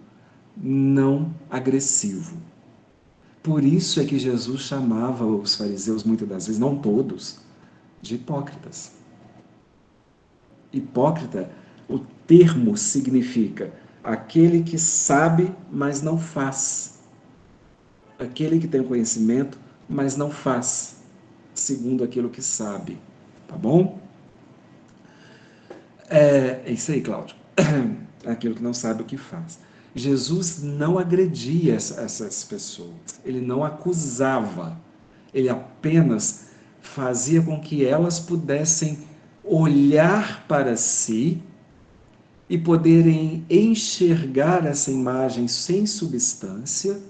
não agressivo. Por isso é que Jesus chamava os fariseus, muitas das vezes, não todos, de hipócritas. Hipócrita, o termo significa aquele que sabe, mas não faz. Aquele que tem conhecimento, mas não faz, segundo aquilo que sabe. Tá bom? É isso aí, Cláudio. Aquilo que não sabe o que faz. Jesus não agredia essas pessoas, ele não acusava, ele apenas fazia com que elas pudessem olhar para si e poderem enxergar essa imagem sem substância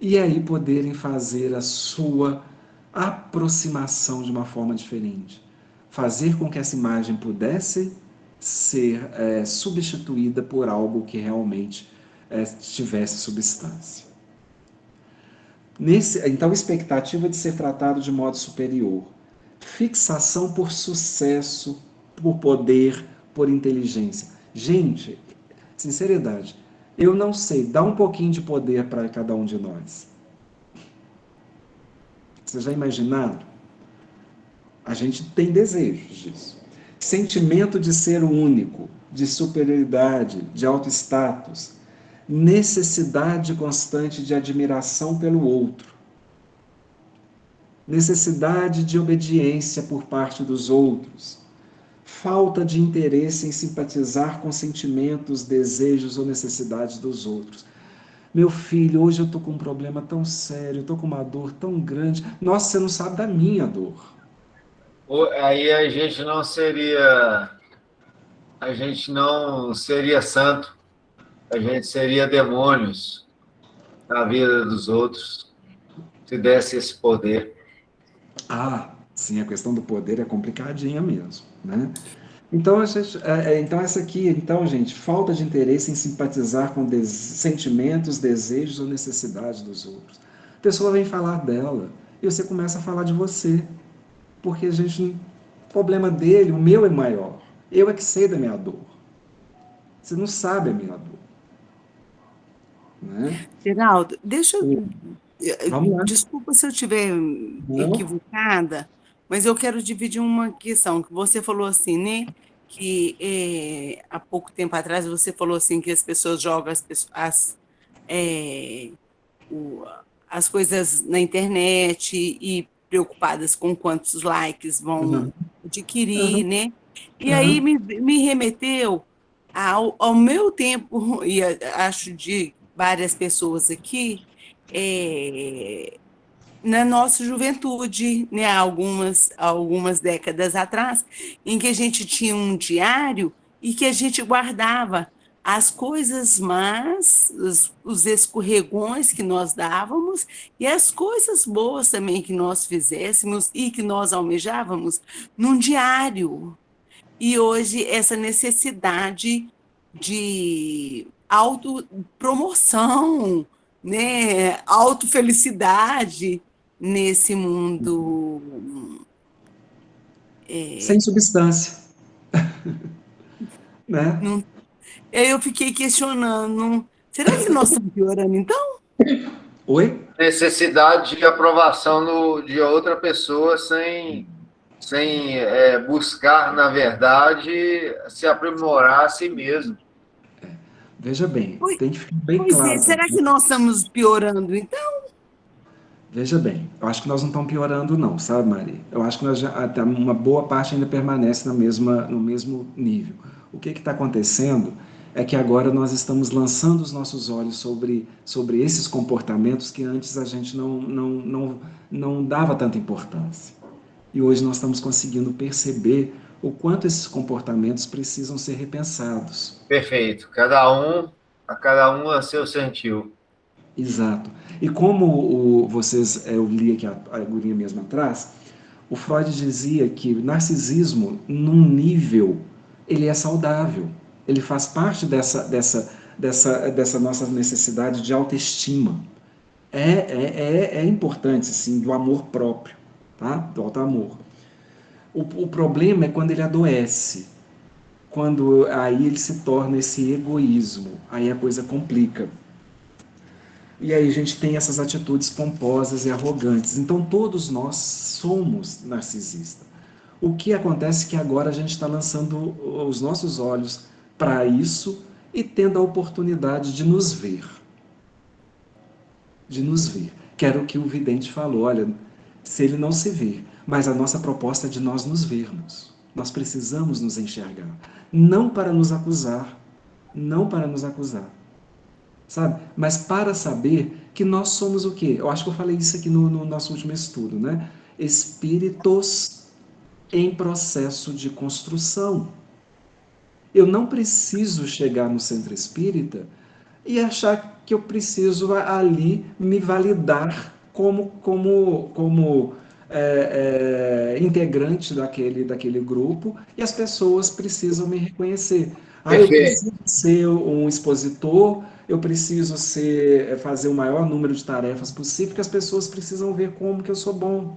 e aí poderem fazer a sua aproximação de uma forma diferente. Fazer com que essa imagem pudesse ser substituída por algo que realmente tivesse substância. Então, expectativa de ser tratado de modo superior. Fixação por sucesso, por poder, por inteligência. Gente, sinceridade, eu não sei, dá um pouquinho de poder para cada um de nós. Vocês já imaginaram? A gente tem desejos disso. Sentimento de ser o único, de superioridade, de alto status, necessidade constante de admiração pelo outro, necessidade de obediência por parte dos outros, falta de interesse em simpatizar com sentimentos, desejos ou necessidades dos outros. Meu filho, hoje eu estou com um problema tão sério, estou com uma dor tão grande. Nossa, você não sabe da minha dor. Aí a gente não seria santo, a gente seria demônios na vida dos outros, se desse esse poder. Sim, a questão do poder é complicadinha mesmo, né? Então, essa aqui, gente, falta de interesse em simpatizar com sentimentos, desejos ou necessidades dos outros. A pessoa vem falar dela e você começa a falar de você. Porque o problema dele, o meu é maior. Eu é que sei da minha dor. Você não sabe a minha dor. Né? Geraldo, deixa eu... Vamos lá. Desculpa se eu estiver equivocada, mas eu quero dividir uma questão. Que você falou assim, né? Que há pouco tempo atrás você falou assim que as pessoas jogam as coisas na internet e preocupadas com quantos likes vão adquirir, né? E aí me remeteu ao meu tempo, e acho de várias pessoas aqui, na nossa juventude, né? Algumas décadas atrás, em que a gente tinha um diário e que a gente guardava as coisas más, os escorregões que nós dávamos e as coisas boas também que nós fizéssemos e que nós almejávamos num diário. E hoje essa necessidade de autopromoção, né, autofelicidade nesse mundo... sem substância. Né? Não. Eu fiquei questionando, será que nós estamos piorando então? Oi? Necessidade de aprovação de outra pessoa sem buscar, na verdade, se aprimorar a si mesmo. Veja bem, tem que ficar bem claro. Será que nós estamos piorando então? Veja bem, eu acho que nós não estamos piorando não, sabe, Maria? Eu acho que até uma boa parte ainda permanece no mesmo nível. O que está acontecendo é que agora nós estamos lançando os nossos olhos sobre esses comportamentos que antes a gente não dava tanta importância. E hoje nós estamos conseguindo perceber o quanto esses comportamentos precisam ser repensados. Perfeito. A cada um a seu sentiu. Exato. E como eu li aqui a gurinha mesmo atrás, o Freud dizia que o narcisismo, num nível, ele é saudável. Ele faz parte dessa nossa necessidade de autoestima. É importante, sim, do amor próprio, tá? Do auto-amor. O problema é quando ele adoece, quando aí ele se torna esse egoísmo, aí a coisa complica. E aí a gente tem essas atitudes pomposas e arrogantes. Então todos nós somos narcisistas. O que acontece é que agora a gente está lançando os nossos olhos para isso e tendo a oportunidade de nos ver. De nos ver. Que era o que o vidente falou, olha, se ele não se vê, mas a nossa proposta é de nós nos vermos. Nós precisamos nos enxergar. Não para nos acusar, não para nos acusar, sabe? Mas para saber que nós somos o quê? Eu acho que eu falei isso aqui no nosso último estudo, né? Espíritos em processo de construção. Eu não preciso chegar no centro espírita e achar que eu preciso ali me validar como integrante daquele grupo, e as pessoas precisam me reconhecer. Eu preciso ser um expositor, eu preciso fazer o maior número de tarefas possível, porque as pessoas precisam ver como que eu sou bom.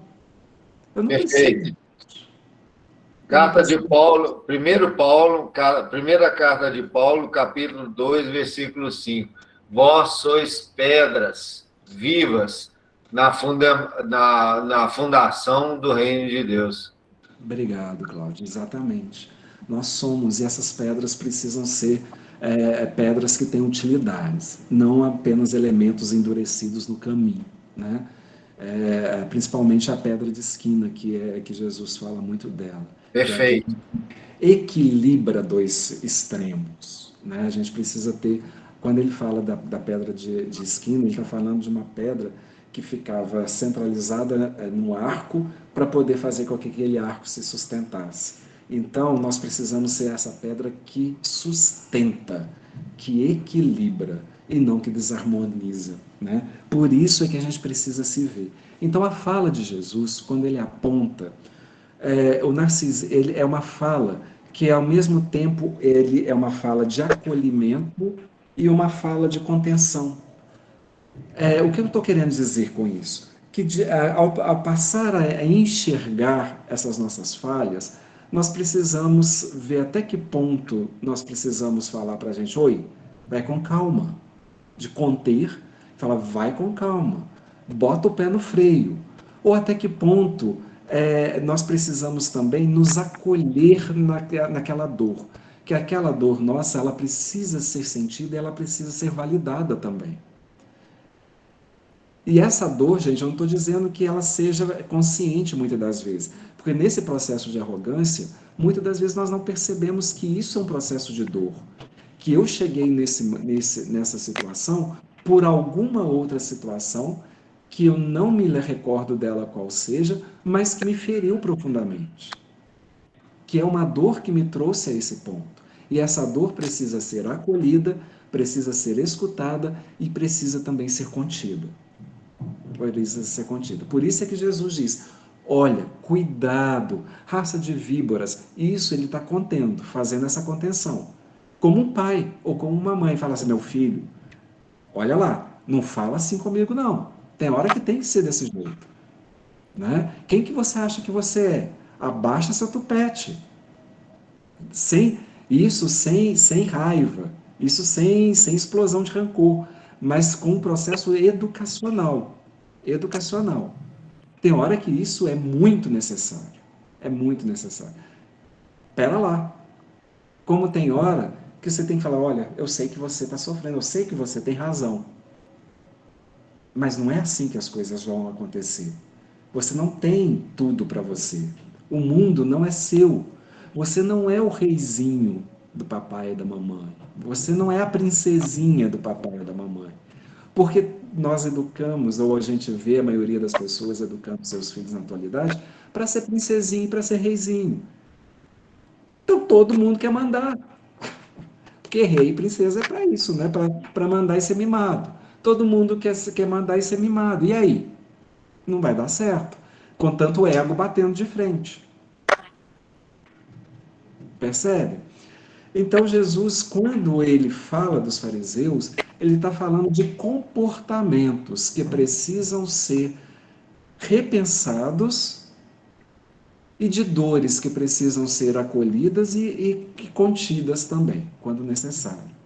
Eu não preciso. Carta de Paulo, primeira carta de Paulo, capítulo 2, versículo 5. Vós sois pedras vivas na fundação do reino de Deus. Obrigado, Cláudio. Exatamente. Nós somos, e essas pedras precisam ser pedras que têm utilidades, não apenas elementos endurecidos no caminho, né? Principalmente a pedra de esquina, que Jesus fala muito dela. Perfeito. Equilibra dois extremos, né? A gente precisa ter, quando ele fala da pedra de esquina, ele está falando de uma pedra que ficava centralizada no arco para poder fazer com que aquele arco se sustentasse. Então, nós precisamos ser essa pedra que sustenta, que equilibra e não que desarmoniza, né? Por isso é que a gente precisa se ver. Então, a fala de Jesus, quando ele aponta, o narciso, ele é uma fala que, ao mesmo tempo, ele é uma fala de acolhimento e uma fala de contenção. O que eu estou querendo dizer com isso? Que ao passar a enxergar essas nossas falhas, nós precisamos ver até que ponto nós precisamos falar para a gente, oi, vai com calma, de conter, fala, vai com calma, bota o pé no freio, ou até que ponto nós precisamos também nos acolher naquela dor, que aquela dor nossa, ela precisa ser sentida e ela precisa ser validada também. E essa dor, gente, eu não estou dizendo que ela seja consciente muitas das vezes, porque nesse processo de arrogância, muitas das vezes nós não percebemos que isso é um processo de dor, que eu cheguei nessa situação por alguma outra situação que eu não me recordo dela qual seja, mas que me feriu profundamente, que é uma dor que me trouxe a esse ponto. E essa dor precisa ser acolhida, precisa ser escutada e precisa também ser contida. Precisa ser contida. Por isso é que Jesus diz, olha, cuidado, raça de víboras. Isso ele está contendo, fazendo essa contenção. Como um pai ou como uma mãe fala assim, meu filho, olha lá, não fala assim comigo não. Tem hora que tem que ser desse jeito. Né? Quem que você acha que você é? Abaixa seu tupete. Sem raiva, isso sem explosão de rancor, mas com um processo educacional. Tem hora que isso é muito necessário. É muito necessário. Pera lá. Como tem hora que você tem que falar, olha, eu sei que você está sofrendo, eu sei que você tem razão. Mas não é assim que as coisas vão acontecer. Você não tem tudo para você. O mundo não é seu. Você não é o reizinho do papai e da mamãe. Você não é a princesinha do papai e da mamãe. Porque nós educamos, ou a gente vê a maioria das pessoas educando seus filhos na atualidade, para ser princesinha e para ser reizinho. Então todo mundo quer mandar. Porque rei e princesa é para isso, né? Para mandar e ser mimado. Todo mundo quer mandar e ser mimado. E aí? Não vai dar certo. Com tanto ego batendo de frente. Percebe? Então, Jesus, quando ele fala dos fariseus, ele está falando de comportamentos que precisam ser repensados e de dores que precisam ser acolhidas e contidas também, quando necessário.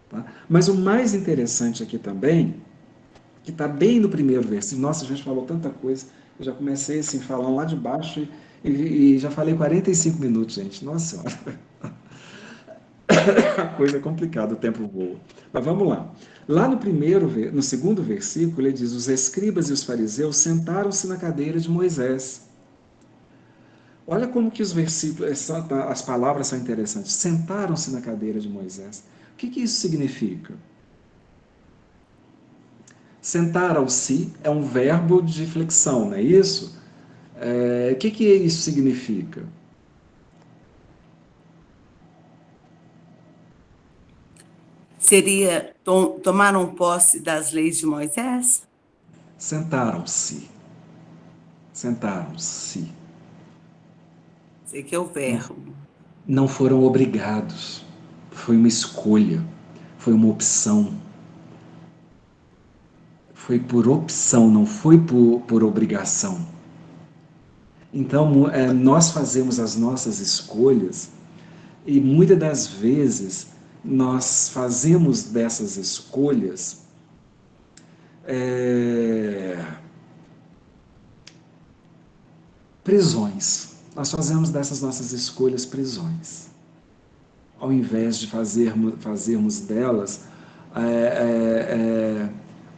Tá? Mas o mais interessante aqui também, que está bem no primeiro versículo, nossa, a gente falou tanta coisa, eu já comecei assim, falando lá de baixo e já falei 45 minutos, gente, nossa senhora. A coisa é complicada, o tempo voa. Mas vamos lá. Lá no segundo versículo, ele diz: os escribas e os fariseus sentaram-se na cadeira de Moisés. Olha como que os versículos, as palavras são interessantes. Sentaram-se na cadeira de Moisés. O que isso significa? Sentaram-se é um verbo de flexão, não é isso? O que isso significa? Seria tomaram posse das leis de Moisés? Sentaram-se. Sentaram-se. Sei que é o verbo. Não foram obrigados. Foi uma escolha. Foi uma opção. Foi por opção, não foi por obrigação. Então, nós fazemos as nossas escolhas e muitas das vezes nós fazemos dessas escolhas prisões. Nós fazemos dessas nossas escolhas prisões. Ao invés de fazermos delas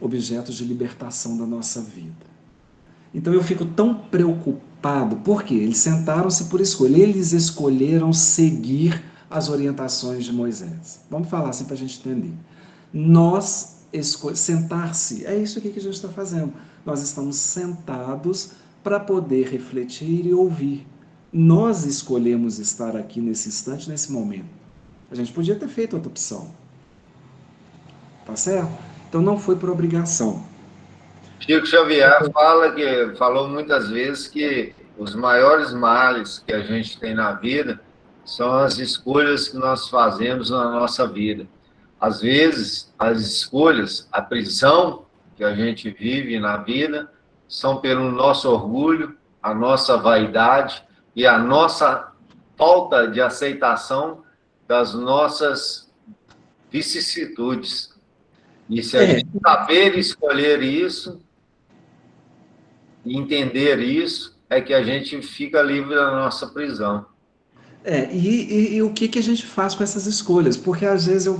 objetos de libertação da nossa vida. Então eu fico tão preocupado, porque eles sentaram-se por escolha, eles escolheram seguir as orientações de Moisés. Vamos falar assim para a gente entender. Sentar-se, é isso aqui que a gente está fazendo. Nós estamos sentados para poder refletir e ouvir. Nós escolhemos estar aqui nesse instante, nesse momento. A gente podia ter feito outra opção. Tá certo? Então não foi por obrigação. Chico Xavier falou muitas vezes que os maiores males que a gente tem na vida são as escolhas que nós fazemos na nossa vida. Às vezes, as escolhas, a prisão que a gente vive na vida, são pelo nosso orgulho, a nossa vaidade e a nossa falta de aceitação das nossas vicissitudes. E se a gente saber escolher isso, e entender isso, é que a gente fica livre da nossa prisão. E o que a gente faz com essas escolhas? Porque às vezes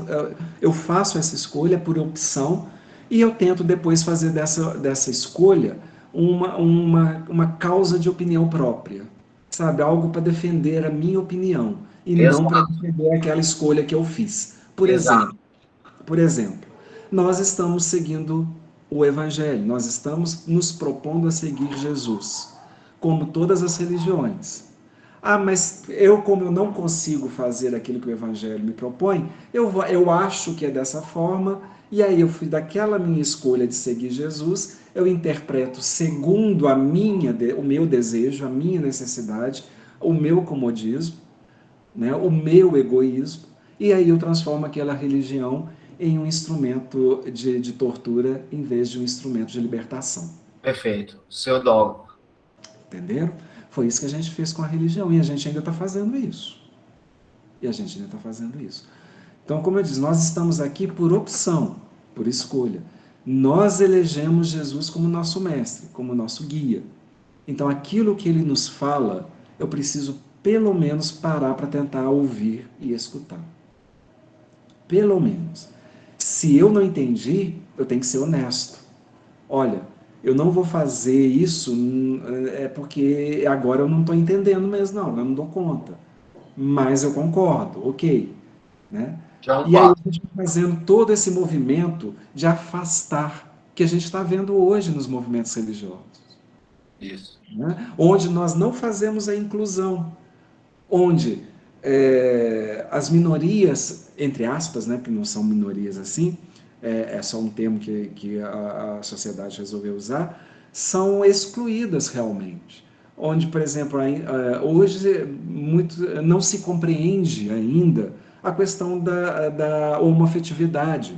eu faço essa escolha por opção e eu tento depois fazer dessa escolha uma causa de opinião própria, sabe? Algo para defender a minha opinião e não para defender aquela escolha que eu fiz. Por exemplo, nós estamos seguindo o Evangelho, nós estamos nos propondo a seguir Jesus, como todas as religiões. Mas como eu não consigo fazer aquilo que o Evangelho me propõe, eu acho que é dessa forma, e aí eu fui daquela minha escolha de seguir Jesus, eu interpreto segundo o meu desejo, a minha necessidade, o meu comodismo, né, o meu egoísmo, e aí eu transformo aquela religião em um instrumento de tortura em vez de um instrumento de libertação. Perfeito. Seu dogma. Entenderam? Foi isso que a gente fez com a religião e a gente ainda está fazendo isso. Então, como eu disse, nós estamos aqui por opção, por escolha. Nós elegemos Jesus como nosso mestre, como nosso guia. Então, aquilo que ele nos fala, eu preciso pelo menos parar para tentar ouvir e escutar. Pelo menos. Se eu não entendi, eu tenho que ser honesto. Olha, eu não vou fazer isso porque agora eu não estou entendendo mesmo, não, eu não dou conta. mas eu concordo, ok. Né? Já é um E aí passo. a gente vai fazendo todo esse movimento de afastar, que a gente está vendo hoje nos movimentos religiosos, Isso. né? Onde nós não fazemos a inclusão, onde as minorias, entre aspas, né, que não são minorias assim, é só um termo que a sociedade resolveu usar, são excluídas realmente. Onde, por exemplo, hoje não se compreende ainda a questão da homoafetividade,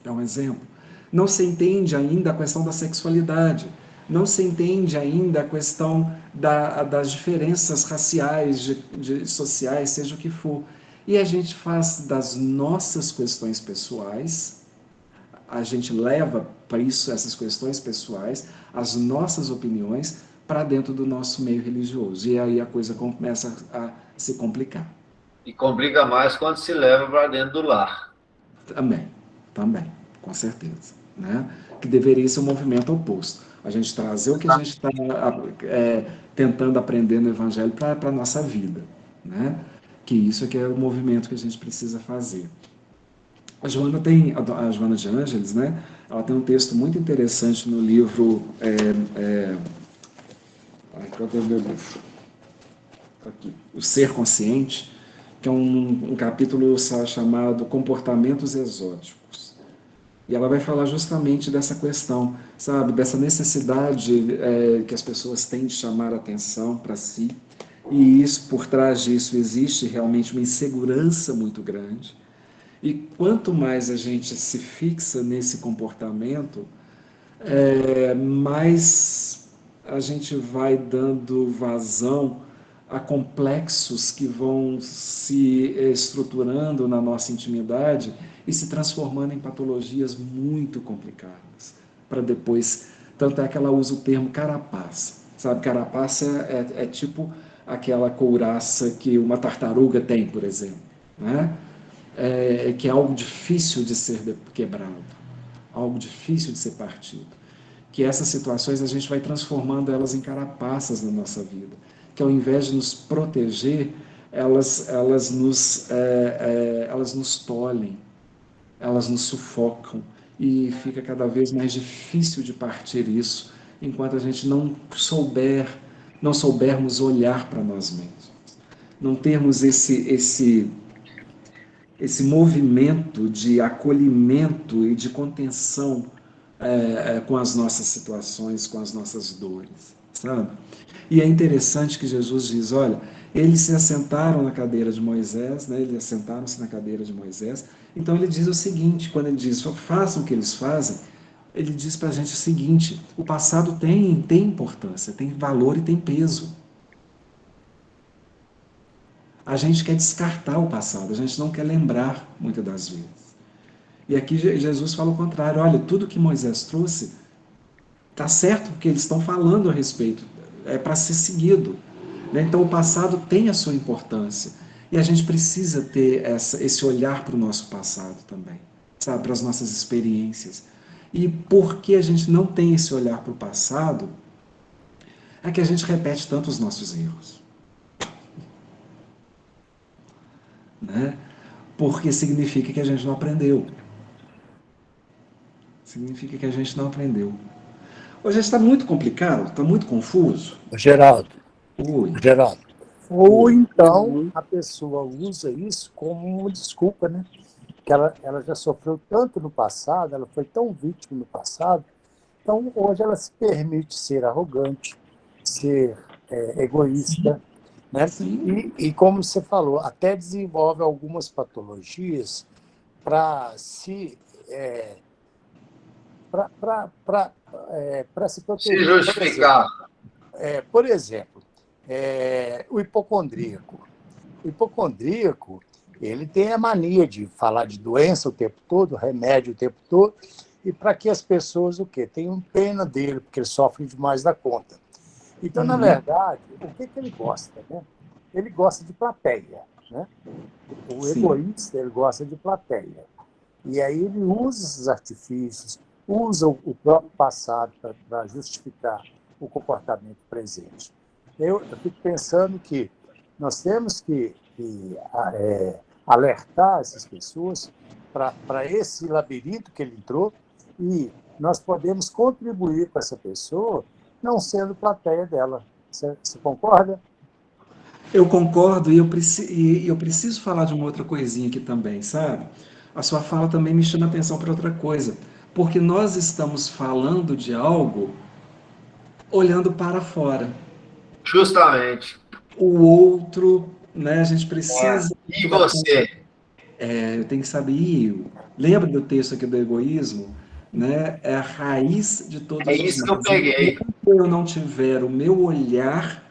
é um exemplo. Não se entende ainda a questão da sexualidade. Não se entende ainda a questão das diferenças raciais, sociais, seja o que for. E a gente faz das nossas questões pessoais, a gente leva para isso essas questões pessoais, as nossas opiniões, para dentro do nosso meio religioso. E aí a coisa começa a se complicar. E complica mais quando se leva para dentro do lar. Também, com certeza. Né? Que deveria ser um movimento oposto. A gente trazer o que a gente está tentando aprender no Evangelho para a nossa vida. Né? Que isso é que é o movimento que a gente precisa fazer. A Joana de Ângeles, né? Ela tem um texto muito interessante no livro. Cadê o meu livro? Aqui, O Ser Consciente, que é um capítulo chamado Comportamentos Exóticos. E ela vai falar justamente dessa questão, sabe, dessa necessidade que as pessoas têm de chamar a atenção para si. E isso, por trás disso, existe realmente uma insegurança muito grande. E quanto mais a gente se fixa nesse comportamento, mais a gente vai dando vazão a complexos que vão se estruturando na nossa intimidade e se transformando em patologias muito complicadas. Para depois, tanto é que ela usa o termo carapaça. Sabe, carapaça é tipo aquela couraça que uma tartaruga tem, por exemplo, né? Que é algo difícil de ser quebrado, algo difícil de ser partido. Que essas situações a gente vai transformando elas em carapaças na nossa vida, que ao invés de nos proteger, elas nos tolhem, elas nos sufocam, e fica cada vez mais difícil de partir isso, enquanto a gente não soubermos olhar para nós mesmos, não termos esse movimento de acolhimento e de contenção com as nossas situações, com as nossas dores, sabe? E é interessante que Jesus diz, olha, eles se assentaram na cadeira de Moisés, né? Eles assentaram-se na cadeira de Moisés. Então ele diz o seguinte, quando ele diz, façam o que eles fazem, ele diz para a gente o seguinte, o passado tem importância, tem valor e tem peso. A gente quer descartar o passado, a gente não quer lembrar muitas das vezes. E aqui Jesus fala o contrário, olha, tudo que Moisés trouxe está certo, porque eles estão falando a respeito, é para ser seguido. Né? Então o passado tem a sua importância, e a gente precisa ter esse olhar para o nosso passado também, sabe, para as nossas experiências. E porque a gente não tem esse olhar para o passado, é que a gente repete tanto os nossos erros. Né? Porque significa que a gente não aprendeu. Significa que a gente não aprendeu. Hoje está muito complicado, está muito confuso. Geraldo, Oi. Geraldo. Ou então a pessoa usa isso como uma desculpa, né? Que ela já sofreu tanto no passado, ela foi tão vítima no passado, então hoje ela se permite ser arrogante, ser egoísta, né? E como você falou, até desenvolve algumas patologias para se se proteger. Se justificar. Por exemplo, o hipocondríaco. O hipocondríaco, ele tem a mania de falar de doença o tempo todo, remédio o tempo todo, e para que as pessoas tenham pena dele, porque ele sofre demais da conta. Então, na verdade, o que ele gosta? Né? Ele gosta de plateia. Né? O egoísta, ele gosta de plateia. E aí ele usa esses artifícios, usa o próprio passado para justificar o comportamento presente. Eu fico pensando que Nós temos que alertar essas pessoas para esse labirinto que ele entrou, e nós podemos contribuir com essa pessoa não sendo plateia dela. Você concorda? Eu concordo, e eu preciso falar de uma outra coisinha aqui também, sabe? A sua fala também me chama a atenção para outra coisa, porque nós estamos falando de algo olhando para fora. Justamente. O outro, né? A gente precisa... E você? Eu tenho que saber... Lembra do texto aqui do egoísmo? Né? É a raiz de todos os isso que eu males. peguei. Enquanto eu não tiver o meu olhar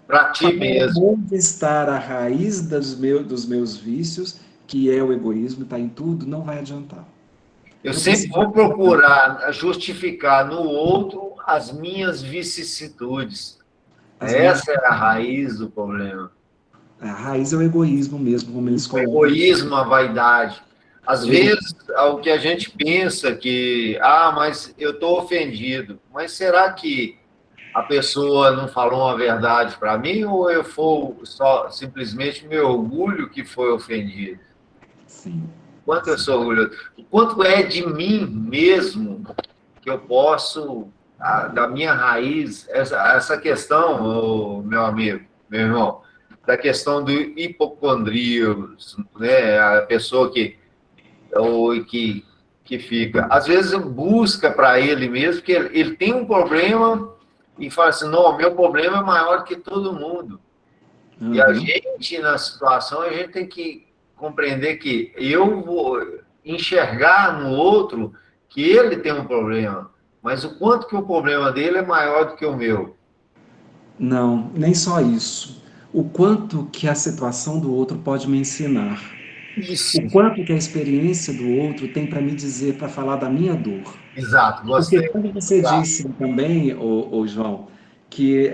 para ti mesmo, onde está a raiz dos meus vícios, que é o egoísmo, está em tudo, não vai adiantar. Eu sempre vou procurar justificar no outro as minhas vicissitudes. Essa é a raiz do problema. A raiz é o egoísmo mesmo, como eles colocam. O egoísmo, a vaidade. Às vezes, o que a gente pensa que, mas eu estou ofendido. Mas será que a pessoa não falou uma verdade para mim, ou eu for só simplesmente meu orgulho que foi ofendido? Sim. Quanto eu sou orgulhoso? Quanto é de mim mesmo que eu posso, da minha raiz, essa questão, meu amigo, meu irmão, da questão do hipocondríaco, né? A pessoa que fica, às vezes busca para ele mesmo, que ele tem um problema e fala assim, não, meu problema é maior que todo mundo. Uhum. E a gente, na situação, a gente tem que compreender que eu vou enxergar no outro que ele tem um problema, mas o quanto que o problema dele é maior do que o meu. Não, nem só isso. O quanto que a situação do outro pode me ensinar. Isso. O quanto que a experiência do outro tem para me dizer, para falar da minha dor. Exato, gostei. Porque quando você disse também, João, que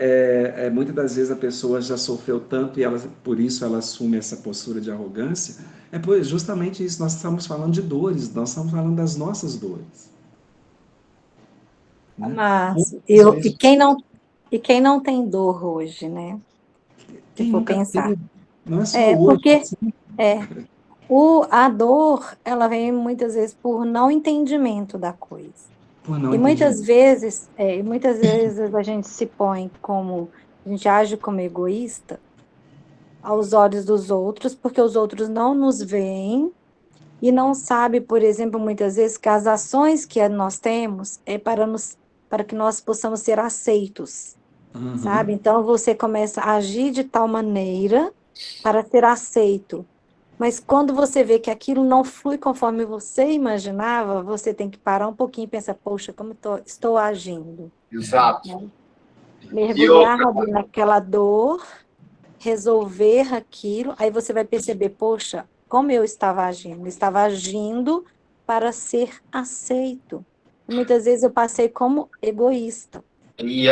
muitas das vezes a pessoa já sofreu tanto e por isso ela assume essa postura de arrogância, justamente isso, nós estamos falando de dores, nós estamos falando das nossas dores. Né? Mas, e quem não tem dor hoje, né? Quem vou nunca pensar. teve, não é só hoje. Porque, assim. a dor, ela vem muitas vezes por não entendimento da coisa. E muitas vezes a gente se põe como, a gente age como egoísta aos olhos dos outros, porque os outros não nos veem e não sabe, por exemplo, muitas vezes que as ações que nós temos é para que nós possamos ser aceitos, sabe? Então você começa a agir de tal maneira para ser aceito. Mas quando você vê que aquilo não flui conforme você imaginava, você tem que parar um pouquinho e pensar, poxa, como estou agindo? Exato. Né? Mergulhar naquela dor, resolver aquilo, aí você vai perceber, poxa, como eu estava agindo? Eu estava agindo para ser aceito. E muitas vezes eu passei como egoísta. E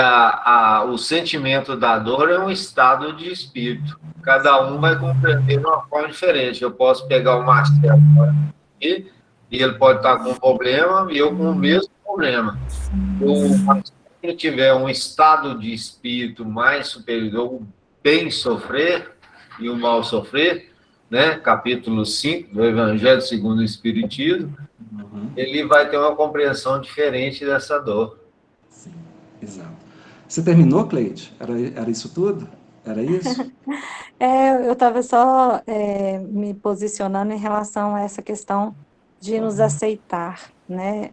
o sentimento da dor é um estado de espírito. Cada um vai compreender de uma forma diferente. Eu posso pegar o Marcelo e ele pode estar com um problema e eu com o mesmo problema. Se ele tiver um estado de espírito mais superior, o bem sofrer e o mal sofrer, né? Capítulo 5 do Evangelho segundo o Espiritismo, ele vai ter uma compreensão diferente dessa dor. Exato. Você terminou, Cleide? Era isso tudo? Era isso? Eu estava só me posicionando em relação a essa questão de nos aceitar, né?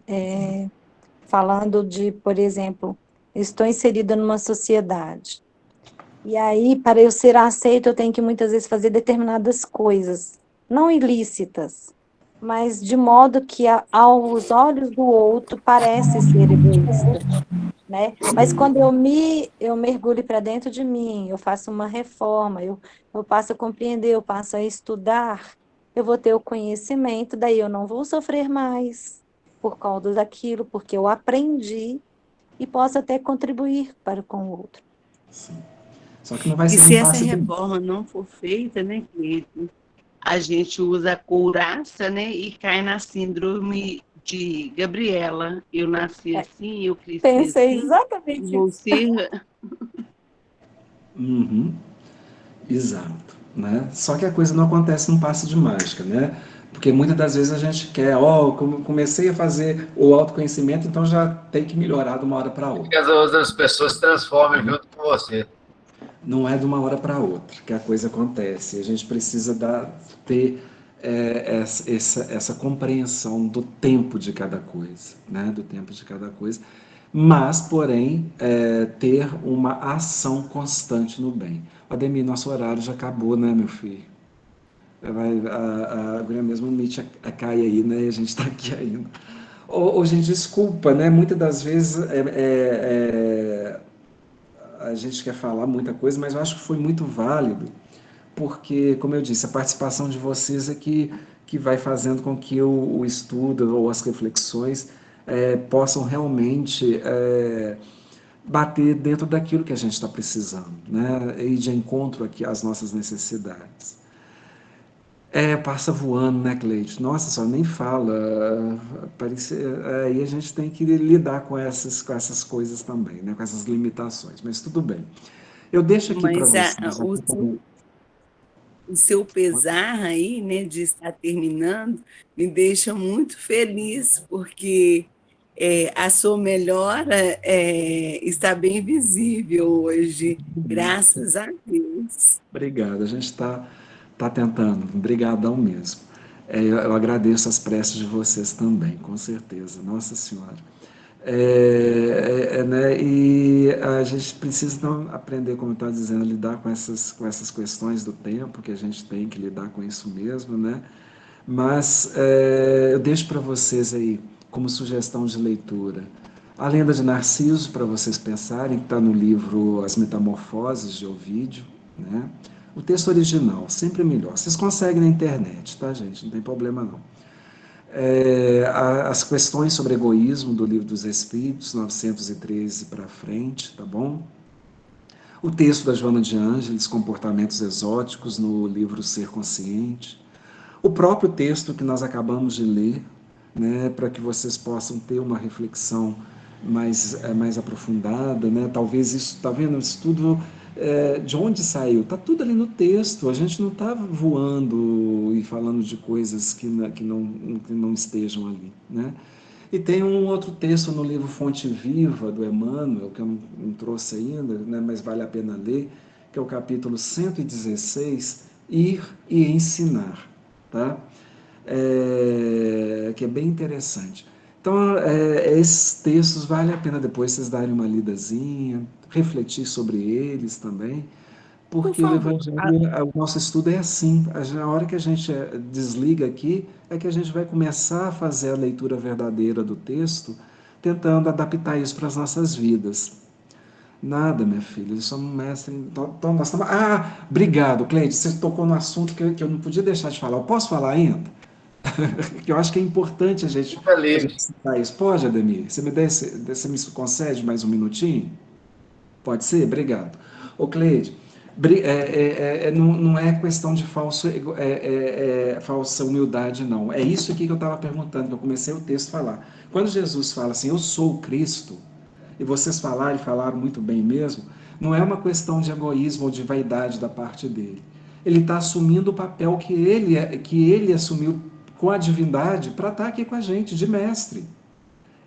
Falando de, por exemplo, estou inserida numa sociedade. E aí, para eu ser aceito, eu tenho que muitas vezes fazer determinadas coisas, não ilícitas, mas de modo que aos olhos do outro parece ser egoísta. Né? Mas quando eu mergulho para dentro de mim, eu faço uma reforma, eu passo a compreender, eu passo a estudar, eu vou ter o conhecimento, daí eu não vou sofrer mais por causa daquilo, porque eu aprendi e posso até contribuir para com o outro. Sim. Só que não vai ser se essa reforma não for feita, né, Cleide, a gente usa a couraça, né, e cai na síndrome de Gabriela. Eu nasci assim, eu cresci Pensei assim. exatamente você... Uhum. Exato, né? Só que a coisa não acontece num passe de mágica, né? Porque muitas das vezes a gente quer, como comecei a fazer o autoconhecimento, então já tem que melhorar de uma hora para Que outra. as outras pessoas se transformem junto com você. Não é de uma hora para outra que a coisa acontece. A gente precisa ter essa compreensão do tempo de cada coisa, né? Do tempo de cada coisa. Mas, porém, ter uma ação constante no bem. Ademir, nosso horário já acabou, né, meu filho? A guria mesmo admite cai aí, né? E a gente está aqui ainda. Gente, desculpa, né? Muitas das vezes a gente quer falar muita coisa, mas eu acho que foi muito válido, porque, como eu disse, a participação de vocês é que vai fazendo com que o estudo ou as reflexões possam realmente bater dentro daquilo que a gente está precisando, né? E de encontro aqui às nossas necessidades. Passa voando, né, Cleide? Nossa, só nem fala. Aí a gente tem que lidar com essas coisas também, né? Com essas limitações, mas tudo bem. Eu deixo aqui para Mas vocês. o seu pesar aí, né, de estar terminando, me deixa muito feliz, porque a sua melhora está bem visível hoje, graças a Deus. Obrigado, a gente está tentando, obrigadão mesmo. Eu agradeço as preces de vocês também, com certeza, Nossa Senhora. Né, e a gente precisa então, aprender, como eu estava dizendo, a lidar com essas questões do tempo, que a gente tem que lidar com isso mesmo, né? Mas eu deixo para vocês aí, como sugestão de leitura, a Lenda de Narciso, para vocês pensarem, que está no livro As Metamorfoses, de Ovídio, né? O texto original, sempre melhor. Vocês conseguem na internet, tá, gente? Não tem problema, não. As questões sobre egoísmo, do Livro dos Espíritos, 913 para frente, tá bom? O texto da Joana de Ângeles, Comportamentos Exóticos, no livro Ser Consciente. O próprio texto que nós acabamos de ler, né, para que vocês possam ter uma reflexão mais aprofundada, né? Talvez isso, tá vendo? Isso tudo de onde saiu? Tá tudo ali no texto. A gente não está voando e falando de coisas que não estejam ali, né? E tem um outro texto no livro Fonte Viva, do Emmanuel, que eu não trouxe ainda, né, mas vale a pena ler, que é o capítulo 116, Ir e Ensinar, tá? Que é bem interessante. Então, esses textos vale a pena depois vocês darem uma lidazinha, refletir sobre eles também, porque o Evangelho, o nosso estudo é assim. A hora que a gente desliga aqui, é que a gente vai começar a fazer a leitura verdadeira do texto, tentando adaptar isso para as nossas vidas. Nada, minha filha, eu sou um mestre. Então, nós estamos... obrigado, Cleide. Você tocou no assunto que eu não podia deixar de falar. Eu posso falar ainda? Que eu acho que é importante a gente citar isso. Pode, Ademir? Você me concede mais um minutinho? Pode ser? Obrigado. Ô, Cleide, não é questão de falsa humildade, não. É isso aqui que eu estava perguntando, que eu comecei o texto a falar. Quando Jesus fala assim, eu sou o Cristo, e vocês falaram muito bem mesmo, não é uma questão de egoísmo ou de vaidade da parte dele. Ele está assumindo o papel que ele assumiu com a divindade para estar aqui com a gente, de mestre.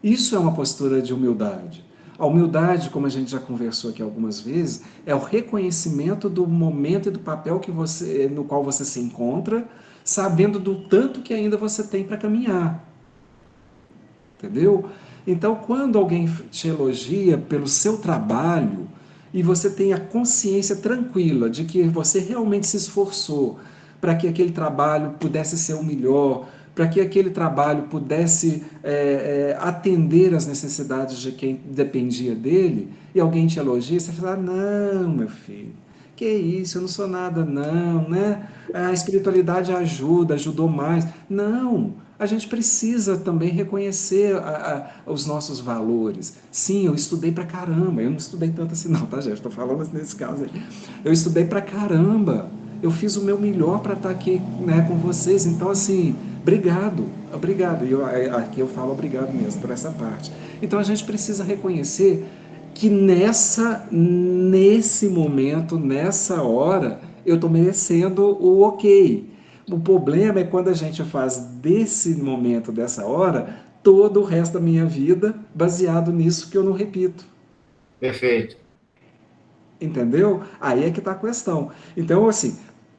Isso é uma postura de humildade. A humildade, como a gente já conversou aqui algumas vezes, é o reconhecimento do momento e do papel no qual você se encontra, sabendo do tanto que ainda você tem para caminhar. Entendeu? Então, quando alguém te elogia pelo seu trabalho e você tem a consciência tranquila de que você realmente se esforçou para que aquele trabalho pudesse ser o melhor, para que aquele trabalho pudesse atender às necessidades de quem dependia dele, e alguém te elogia, você fala, não, meu filho, que isso, eu não sou nada não, né? A espiritualidade ajudou mais. Não, a gente precisa também reconhecer os nossos valores. Sim, eu estudei pra caramba, eu não estudei tanto assim não, tá, gente? Estou falando nesse caso aí. Eu estudei pra caramba, eu fiz o meu melhor para estar aqui, né, com vocês, então assim, obrigado. E aqui eu falo obrigado mesmo por essa parte. Então a gente precisa reconhecer que nesse momento, nessa hora, eu estou merecendo o ok. O problema é quando a gente faz desse momento, dessa hora, todo o resto da minha vida baseado nisso que eu não repito. Perfeito. Entendeu? Aí é que está a questão. Então, assim,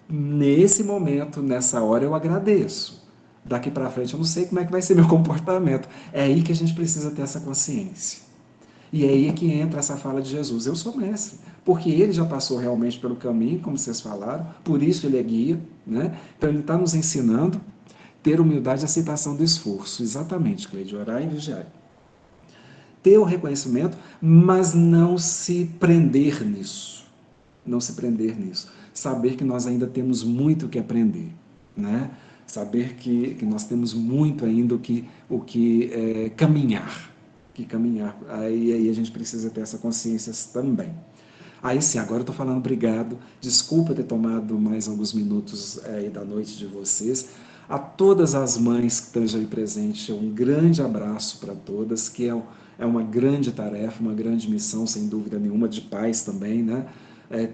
nesse momento, nessa hora, eu agradeço. Daqui para frente, eu não sei como é que vai ser meu comportamento. É aí que a gente precisa ter essa consciência. E é aí que entra essa fala de Jesus. Eu sou mestre, porque ele já passou realmente pelo caminho, como vocês falaram, por isso ele é guia, né? Então ele está nos ensinando ter humildade e aceitação do esforço. Exatamente, Cleide, orar e vigiar. Ter o reconhecimento, mas não se prender nisso. Não se prender nisso. Saber que nós ainda temos muito que aprender, né? Saber que nós temos muito ainda caminhar. Que caminhar. Aí a gente precisa ter essa consciência também. Aí sim, agora eu estou falando obrigado. Desculpa ter tomado mais alguns minutos aí da noite de vocês. A todas as mães que estejam aí presentes, um grande abraço para todas, que é uma grande tarefa, uma grande missão, sem dúvida nenhuma, de pais também, né?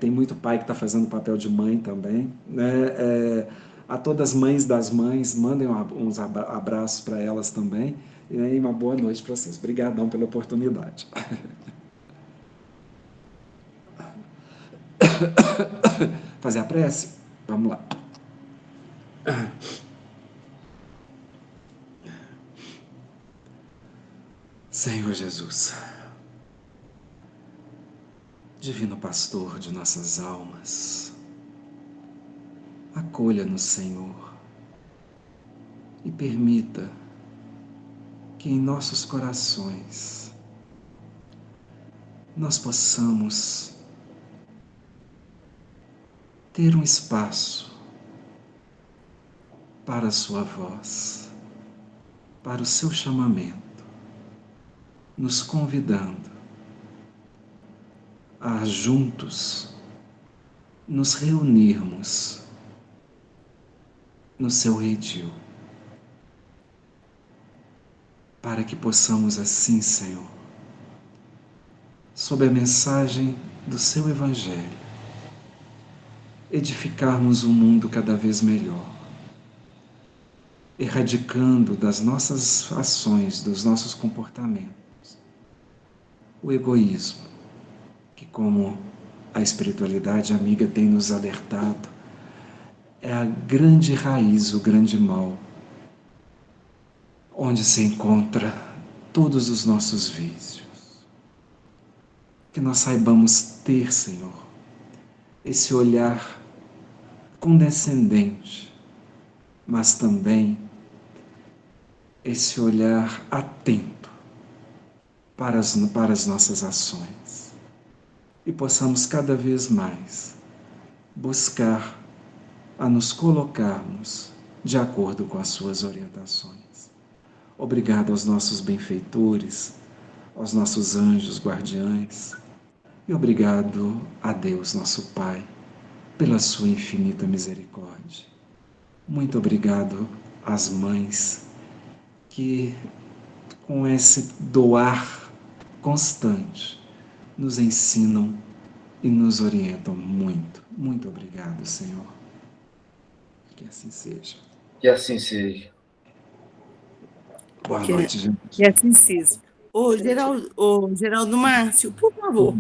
Tem muito pai que está fazendo o papel de mãe também, né? A todas as mães das mães, mandem uns abraços para elas também, e aí uma boa noite para vocês. Obrigadão pela oportunidade. Fazer a prece? Vamos lá. Senhor Jesus, Divino Pastor de nossas almas, acolha-nos, Senhor, e permita que em nossos corações nós possamos ter um espaço para a sua voz, para o seu chamamento, nos convidando a juntos nos reunirmos no seu redil, para que possamos assim, Senhor, sob a mensagem do seu Evangelho, edificarmos um mundo cada vez melhor, erradicando das nossas ações, dos nossos comportamentos, o egoísmo, que, como a espiritualidade amiga tem nos alertado, é a grande raiz, o grande mal, onde se encontra todos os nossos vícios. Que nós saibamos ter, Senhor, esse olhar condescendente, mas também esse olhar atento para as nossas ações. E possamos cada vez mais buscar a nos colocarmos de acordo com as suas orientações. Obrigado aos nossos benfeitores, aos nossos anjos guardiães, e obrigado a Deus, nosso Pai, pela sua infinita misericórdia. Muito obrigado às mães que, com esse doar constante, nos ensinam e nos orientam muito. Muito obrigado, Senhor. Que assim seja. Que assim seja. Boa noite, gente. Que assim seja. Ô, Geraldo Márcio, por favor,